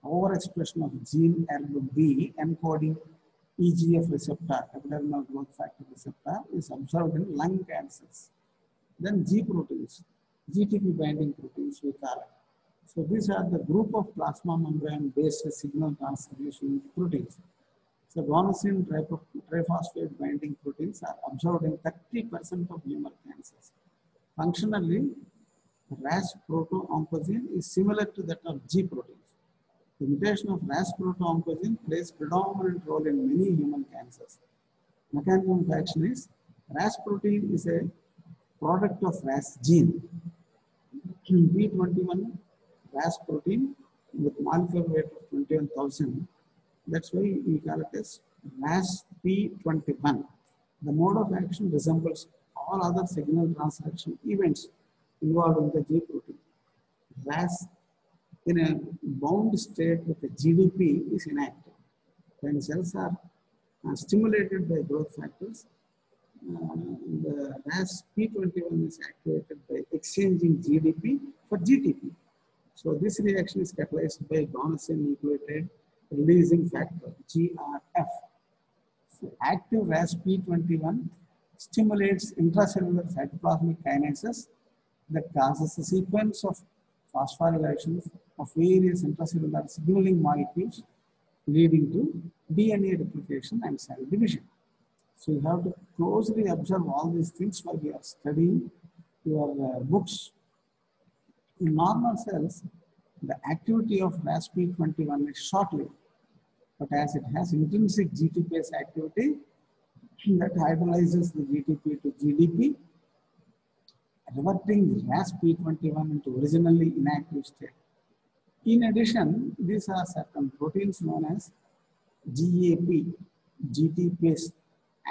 Overexpression of gene ERB encoding EGF receptor, epidermal growth factor receptor, is observed in lung cancers. Then G proteins, GTP binding proteins we call it. So these are the group of plasma membrane based signal transduction proteins. So guanosine triphosphate binding proteins are observed in 30% of human cancers. Functionally, RAS proto-oncogene is similar to that of G proteins. The mutation of RAS proto-oncogene plays predominant role in many human cancers. Mechanism of action is RAS protein is a product of RAS gene. B21 RAS protein with molecular weight of 21,000. That's why we call it as RAS P21. The mode of action resembles all other signal transduction events involved in the G protein. RAS in a bound state with the GDP is inactive. When cells are stimulated by growth factors, the RAS P21 is activated by exchanging GDP for GTP. So this reaction is catalyzed by guanosine nucleotide releasing factor, GRF. So active RAS P21 stimulates intracellular cytoplasmic kinases that causes a sequence of phosphorylations of various intracellular signaling molecules leading to DNA replication and cell division. So you have to closely observe all these things while you are studying your books. In normal cells, the activity of RAS P21 is short-lived, but as it has intrinsic GTPase activity that hydrolyzes the GTP to GDP, reverting RAS P21 into originally inactive state. In addition, these are certain proteins known as GAP, GTPase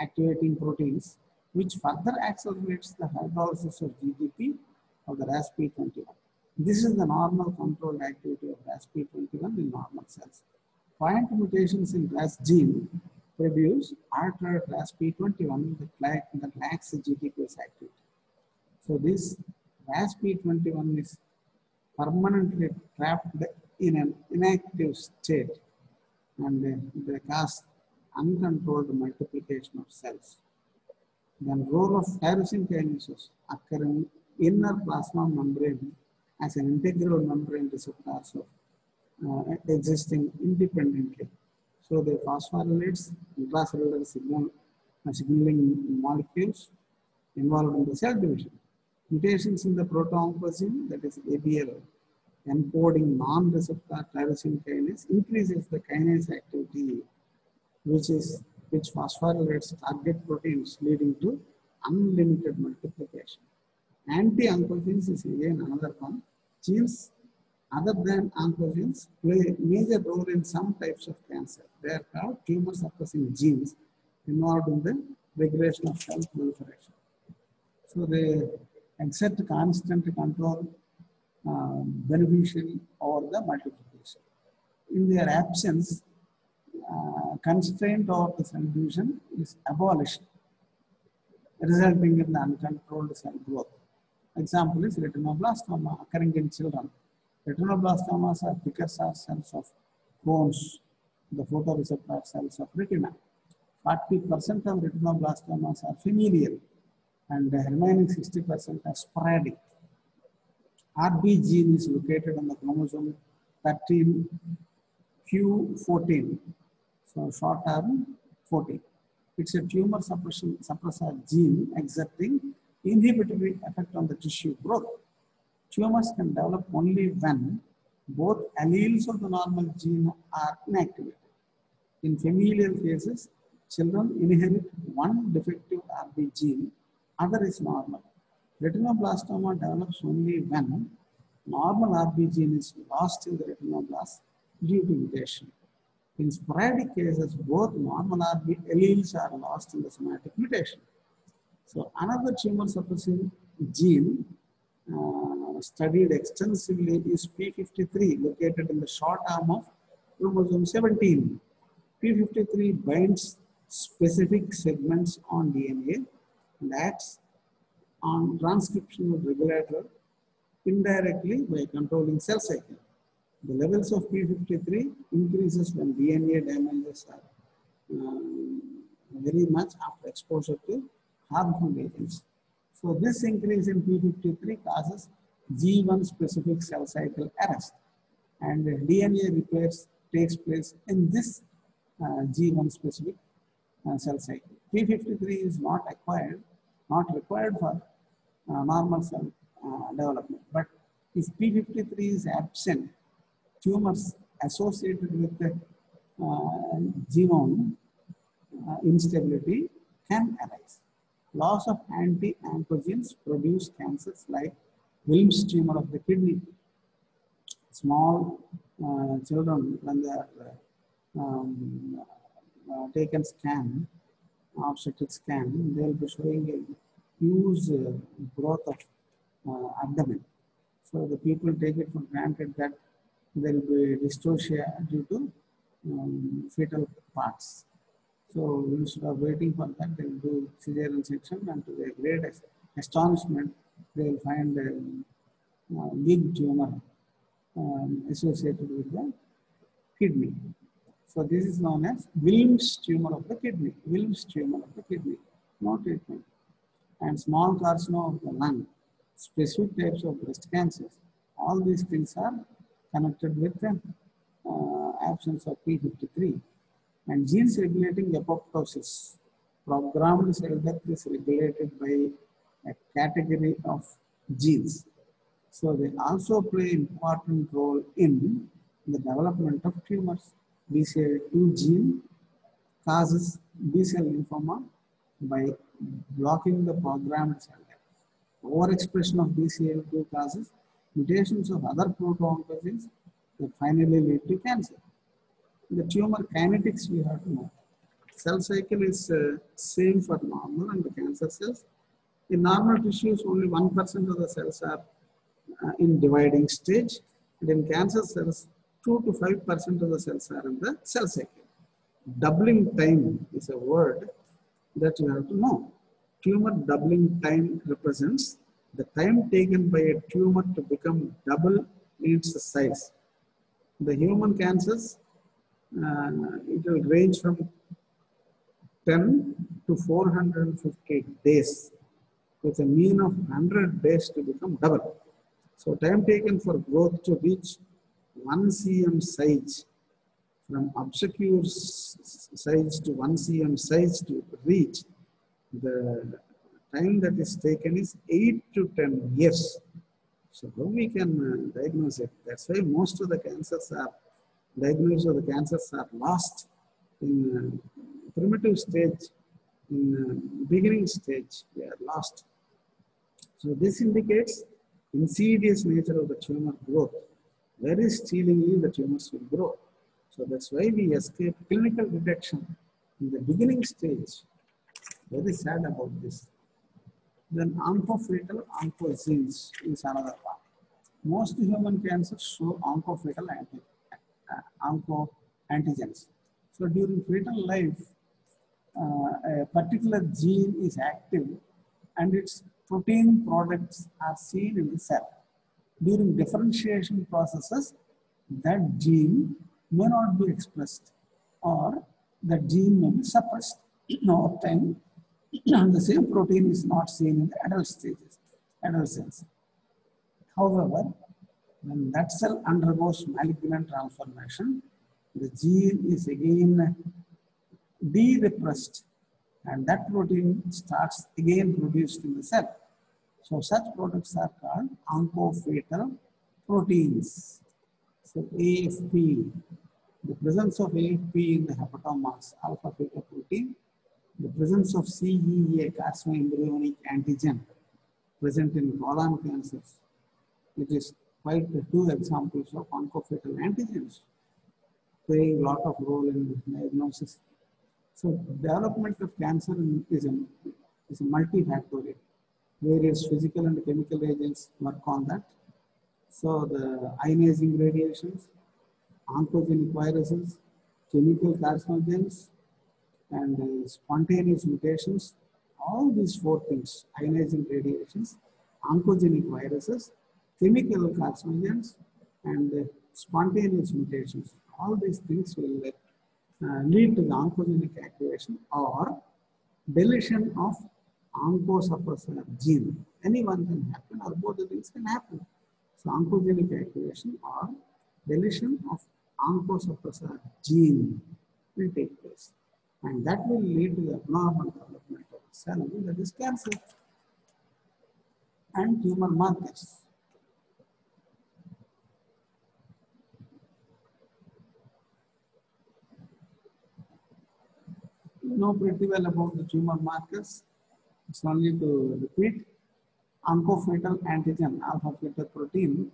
activating proteins, which further accelerates the hydrolysis of GTP of the RAS P21. This is the normal controlled activity of RAS P21 in normal cells. Point mutations in RAS gene produce altered RAS P21 that lacks the GTPase activity. So this RAS P21 is permanently trapped in an inactive state, and they cause uncontrolled multiplication of cells. Then role of tyrosine kinases occur in inner plasma membrane as an integral membrane receptors of existing independently. So they phosphorylates intracellular signaling molecules involved in the cell division. Mutations in the proto-oncogen, that is ABL, encoding non-receptor tyrosine kinase increases the kinase activity, which phosphorylates target proteins, leading to unlimited multiplication. Anti-oncogenes is again another one. Genes other than oncogenes play a major role in some types of cancer. They are called tumor suppressing genes involved in the regulation of cell proliferation. So they exert constant control beneficial over the multiplication. In their absence, constraint over the cell division is abolished, resulting in the uncontrolled cell growth. Example is retinoblastoma occurring in children. Retinoblastomas are precursor cells of cones, the photoreceptor cells of retina. 40% of retinoblastomas are familial and the remaining 60% are sporadic. RB gene is located on the chromosome 13q14, so short term 14. It's a tumor suppressor gene exerting inhibitory effect on the tissue growth. Tumors can develop only when both alleles of the normal gene are inactivated. In familial cases, children inherit one defective RB gene, other is normal. Retinoblastoma develops only when normal RB gene is lost in the retinoblast due to mutation. In sporadic cases, both normal RB alleles are lost in the somatic mutation. So another tumor suppressing gene studied extensively is P53, located in the short arm of chromosome 17. P53 binds specific segments on DNA and acts on transcriptional regulator indirectly by controlling cell cycle. The levels of P53 increases when DNA damages are very much after exposure to harmful agents. So this increase in P53 causes G1 specific cell cycle arrest, and DNA repairs takes place in this G1 specific cell cycle. P53 is not required for normal cell development. But if P53 is absent, tumors associated with the genome instability can arise. Loss of anti-oncogenes produce cancers like Wilms tumor of the kidney. Small children, when they are taken scan, obstetric scan, they will be showing a huge growth of abdomen. So the people take it for granted that there will be dystocia due to fetal parts. So instead of waiting for that, they will do cesarean section, and to their great astonishment, they will find a big tumor associated with the kidney. So this is known as Wilms tumor of the kidney. Wilms tumor of the kidney, no treatment. And small carcinoma of the lung, specific types of breast cancers. All these things are connected with the absence of P53. And genes regulating apoptosis. Programmed cell death is regulated by a category of genes. So they also play an important role in the development of tumors. BCL2 gene causes B-cell lymphoma by blocking the programmed cell death. Overexpression of BCL2 causes mutations of other proto-oncogenes that finally lead to cancer. The tumor kinetics we have to know. Cell cycle is same for normal and the cancer cells. In normal tissues, only 1% of the cells are in dividing stage. And in cancer cells, 2 to 5% of the cells are in the cell cycle. Doubling time is a word that you have to know. Tumor doubling time represents the time taken by a tumor to become double its size. The human cancers, it will range from 10 to 450 days with a mean of 100 days to become double. So time taken for growth to reach 1 cm size, from obscure size to 1 cm size to reach the time that is taken is 8 to 10 years. So how we can diagnose it? That's why most of the cancers are diagnosis of the cancers are lost in primitive stage, in beginning stage, they are lost. So this indicates insidious nature of the tumor growth. Very stealingly the tumors will grow. So that's why we escape clinical detection in the beginning stage. Very sad about this. Then oncofetal oncogenes is another part. Most human cancers show oncofetal oncoantigens. So during fetal life, a particular gene is active and its protein products are seen in the cell. During differentiation processes, that gene may not be expressed or that gene may be suppressed. Over time, the same protein is not seen in the adult stages, adult cells. However, when that cell undergoes malignant transformation, the gene is again de-repressed and that protein starts again produced in the cell. So such products are called oncofetal proteins. So AFP, the presence of AFP in the hepatomas, alpha fetoprotein, the presence of CEA, carcinoembryonic antigen, present in colon cancers. It is quite two examples of oncofetal antigens playing a lot of role in diagnosis. So development of cancer is a multifactorial. Various physical and chemical agents work on that. So the ionizing radiations, oncogenic viruses, chemical carcinogens, and spontaneous mutations, all these four things, ionizing radiations, oncogenic viruses, chemical carcinogens, and spontaneous mutations, all these things will lead to the oncogenic activation or deletion of oncosuppressor gene. Any one can happen or both the things can happen. So oncogenic activation or deletion of oncosuppressor gene will take place. And that will lead to the abnormal development of the cell, that is cancer. And tumor markers. You know pretty well about the tumor markers. It's only to repeat. Oncofetal antigen, alpha fetoprotein,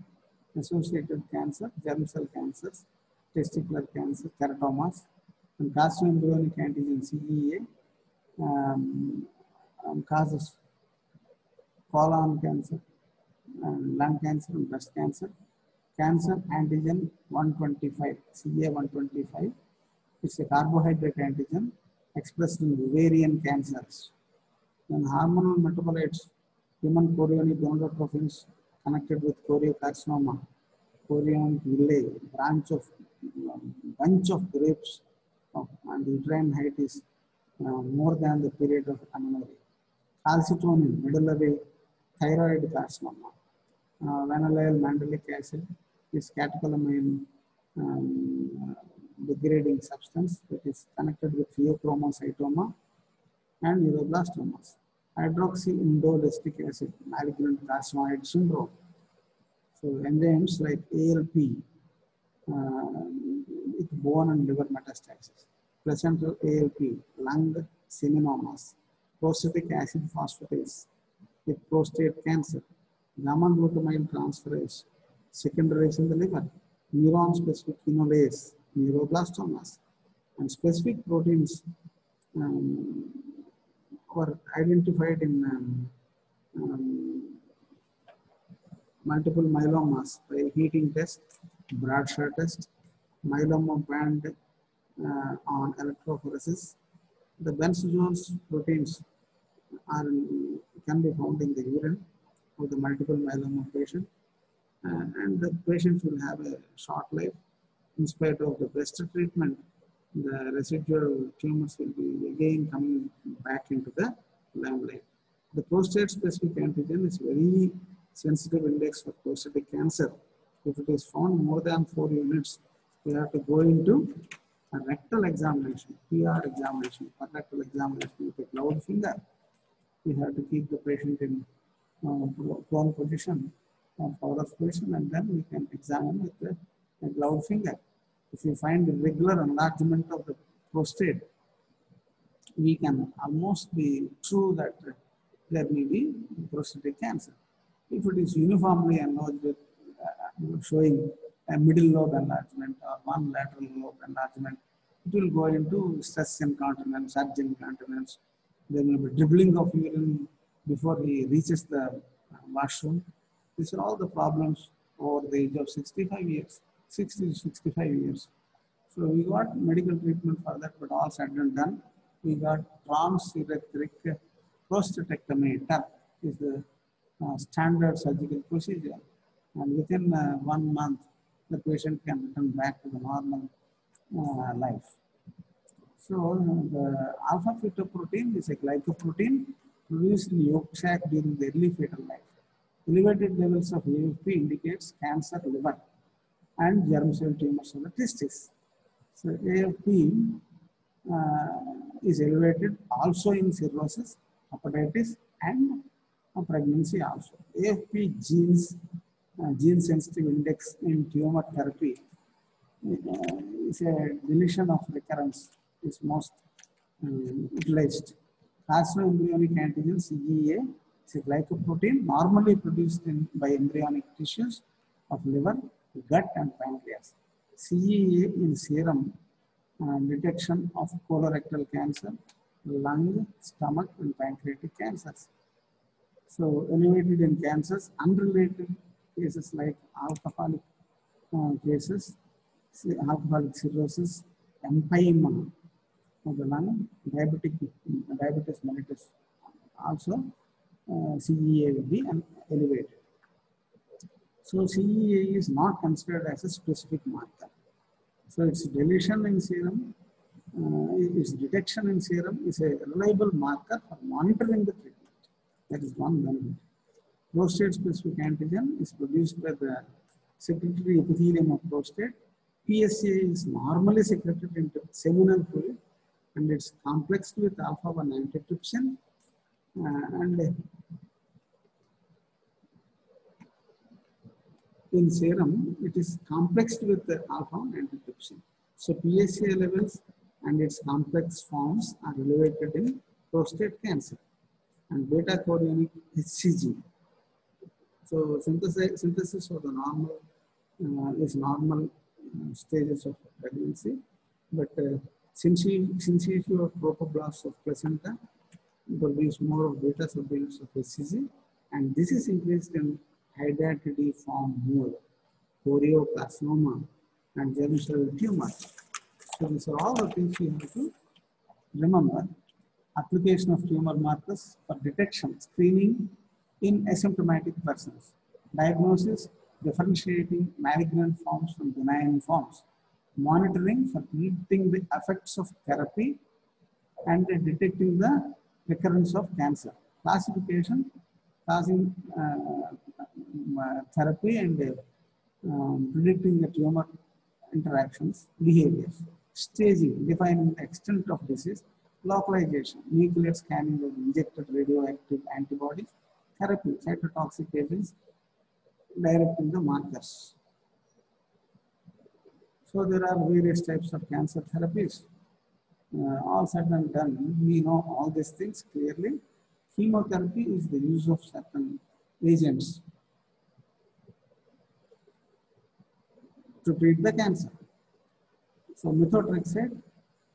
associated cancer, germ cell cancers, testicular cancer, teratomas, and carcinoembryonic antigen CEA causes colon cancer, lung cancer, and breast cancer. Cancer antigen 125, CA 125, it's a carbohydrate antigen expressed in ovarian cancers. And hormonal metabolites, human chorionic gonadotrophins connected with choriocarcinoma, chorionic villi, bunch of grapes, and uterine height is more than the period of amenorrhea. Calcitonin, medullary thyroid carcinoma. Vanillyl mandelic acid is catecholamine degrading substance that is connected with pheochromocytoma and neuroblastomas. Hydroxyindolestic acid, malignant carcinoid syndrome. So enzymes like ALP, with bone and liver metastasis. Placental ALP, lung seminomas. Prostatic acid phosphatase with prostate cancer. Gamma-glutamyl transferase, secondaries in the liver. Neuron-specific kinolase, neuroblastomas. And specific proteins were identified in multiple myelomas by heating test, Bradshaw test, myeloma band on electrophoresis. The benzosomes proteins can be found in the urine of the multiple myeloma patient, and the patients will have a short life. In spite of the best treatment, the residual tumors will be again coming back into the limelight. The prostate-specific antigen is very sensitive index for prostatic cancer. If it is found more than 4 units, we have to go into a rectal examination, PR examination, or rectal examination with a cloud finger. we have to keep the patient in prone position, powerless position, and then we can examine with a gloved finger. If you find irregular enlargement of the prostate, we can almost be true that there may be prostatic cancer. If it is uniformly enlarged, showing a middle lobe enlargement or one lateral lobe enlargement, it will go into stress incontinence, urge incontinence. There may be dribbling of urine before he reaches the washroom. These are all the problems over the age of 65 years, 60 to 65 years. So we got medical treatment for that, but all said and done, we got transurethric prostatectomy. TURP is the standard surgical procedure. And within 1 month, the patient can return back to the normal life. So the alpha-fetoprotein is a glycoprotein produced in yolk sac during the early fetal life. Elevated levels of AFP indicates cancer liver and germ cell tumors of the testis. So AFP is elevated also in cirrhosis, hepatitis, and pregnancy also. AFP genes, gene sensitive index in tumor therapy is a deletion of recurrence is most utilized. Carcinoembryonic antigen CEA is a glycoprotein normally produced by embryonic tissues of liver, gut, and pancreas. CEA in serum detection of colorectal cancer, lung, stomach, and pancreatic cancers. So elevated in cancers, unrelated cases like alcoholic cases, alcoholic cirrhosis, empyema of the lung, diabetes mellitus. Also, CEA will be elevated. So CEA is not considered as a specific marker. So its deletion in serum, its detection in serum is a reliable marker for monitoring the treatment. That is one benefit. Prostate-specific antigen is produced by the secretory epithelium of prostate. PSA is normally secreted into seminal fluid, and it's complexed with alpha-1 antitrypsin and in serum, it is complexed with the alpha-1 antitrypsin. So PSA levels and its complex forms are elevated in prostate cancer and beta-chorionic HCG. So synthesis of the normal is normal stages of pregnancy, but syncytial of trophoblasts of placenta produce more of beta subunits of HCG, and this is increased in hydatidiform mole, choriocarcinoma, and germ cell tumor. So these are all the things you have to remember. Application of tumor markers for detection, screening in asymptomatic persons. Diagnosis, differentiating malignant forms from benign forms. Monitoring for predicting the effects of therapy and detecting the recurrence of cancer. Classification, causing therapy and predicting the tumor interactions, behaviors. Staging, defining the extent of disease. Localization, nuclear scanning of injected radioactive antibodies. Therapy, cytotoxic agents, directing the markers. So there are various types of cancer therapies. All said and done, we know all these things clearly. Chemotherapy is the use of certain agents to treat the cancer. So methotrexate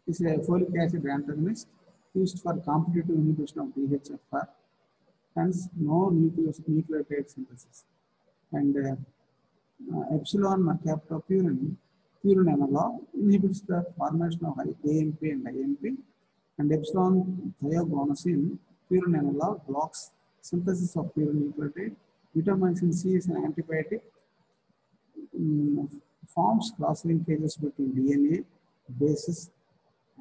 is a folic acid antagonist used for competitive inhibition of DHFR, hence no nucleotide synthesis. And epsilon mercaptopurine, purine analog, inhibits the formation of AMP and IMP, and epsilon thioguanosine, purine analog, blocks synthesis of purine nucleotide. Vitamicin C is an antibiotic, forms cross linkages between DNA, bases,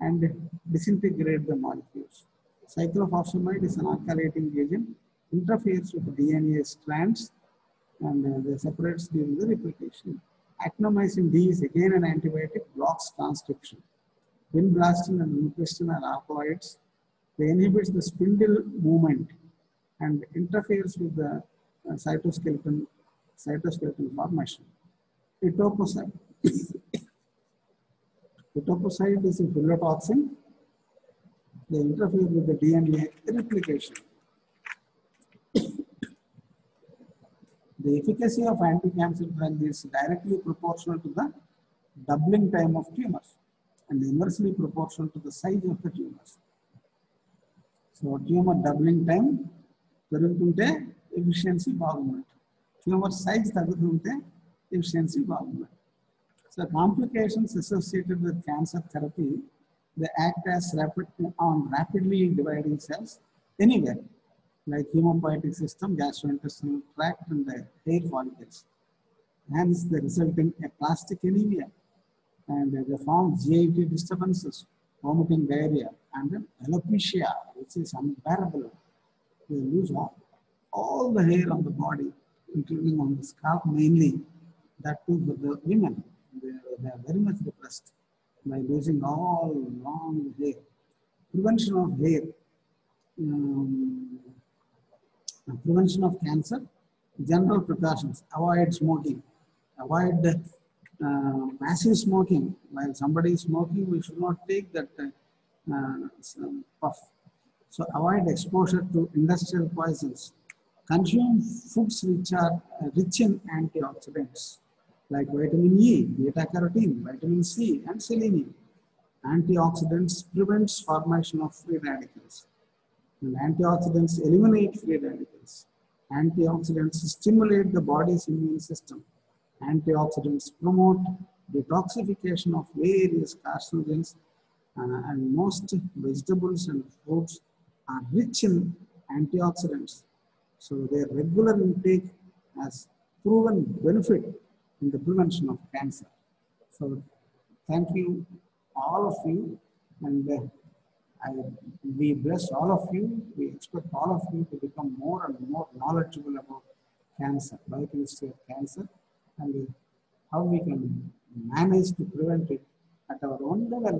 and disintegrate the molecules. Cyclophosphamide is an alkylating agent, interferes with DNA strands, and they separates during the replication. Actinomycin D is again an antibiotic, blocks transcription. Vinblastine and vincristine are alkaloids. They inhibit the spindle movement and interferes with the cytoskeleton formation. Etoposide. Etoposide is a phyllotoxin. They interfere with the DNA replication. The efficacy of anti-cancer drug is directly proportional to the doubling time of tumors and inversely proportional to the size of the tumors. So tumor doubling time పెరుగుతుంటే efficiency బాగున్నట్టు. Tumor size తగ్గుతుంటే efficiency బాగున్నట్టు. So complications associated with cancer therapy, they act as rapidly dividing cells anywhere, like hemopoietic system, gastrointestinal tract, and the hair follicles. Hence, they result in aplastic anemia, and they form GIT disturbances, vomiting, diarrhea, and then alopecia, which is unbearable. They lose all the hair on the body, including on the scalp mainly. That too for the women. They are very much depressed by losing all long hair. Prevention of hair. Prevention of cancer, general precautions: avoid smoking, avoid passive smoking. While somebody is smoking, we should not take that puff. So avoid exposure to industrial poisons. Consume foods which are rich in antioxidants like vitamin E, beta carotene, vitamin C, and selenium. Antioxidants prevents formation of free radicals. And antioxidants eliminate free radicals. Antioxidants stimulate the body's immune system. Antioxidants promote detoxification of various carcinogens, and most vegetables and fruits are rich in antioxidants. So their regular intake has proven benefit in the prevention of cancer. So thank you, all of you, and we bless all of you. We expect all of you to become more and more knowledgeable about cancer, biochemistry of cancer, and how we can manage to prevent it at our own level.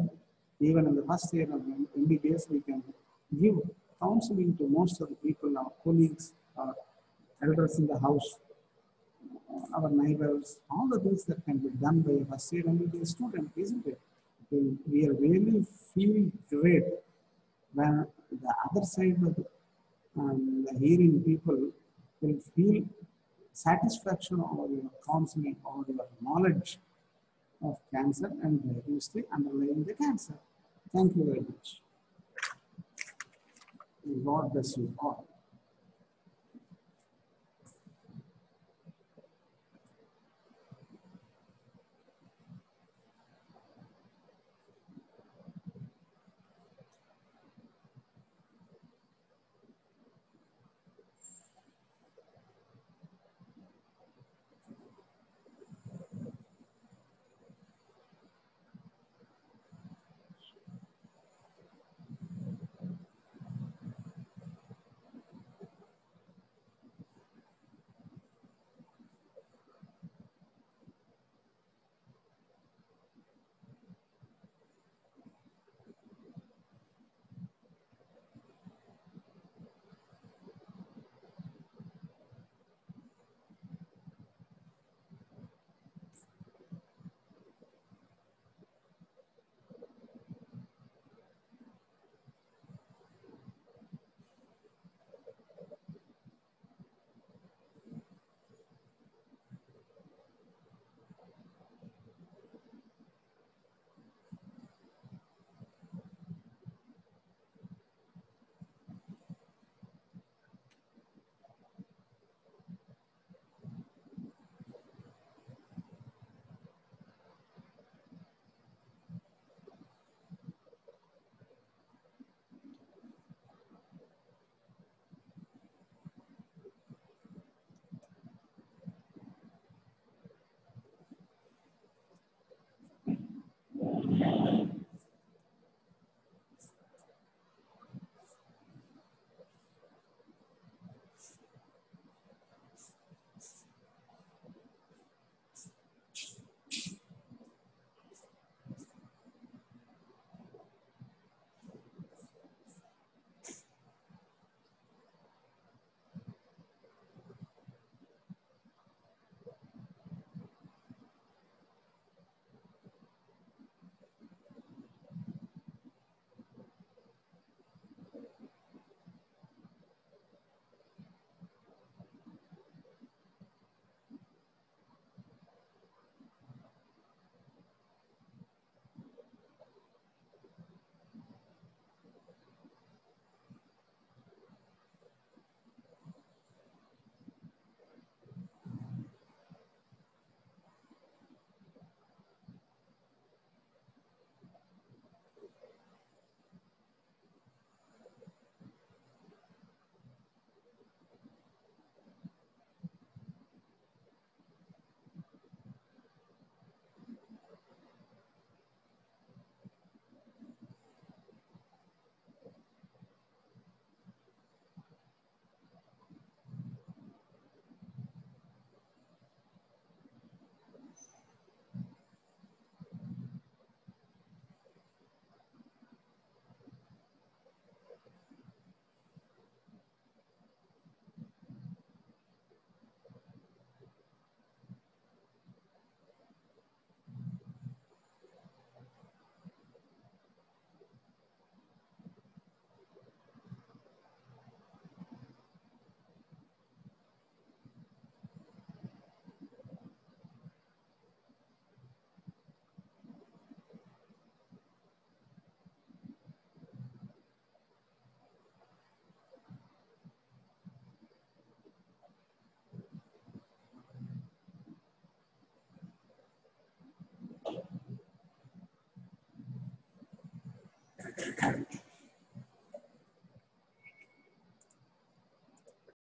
Even in the first year of MBBS, we can give counseling to most of the people, our colleagues, our elders in the house, our neighbors, all the things that can be done by a first year MBBS student, isn't it? We really feel great when the other side of the hearing people will feel satisfaction over your counseling, over your knowledge of cancer and biochemistry underlying the cancer. Thank you very much. God bless you all.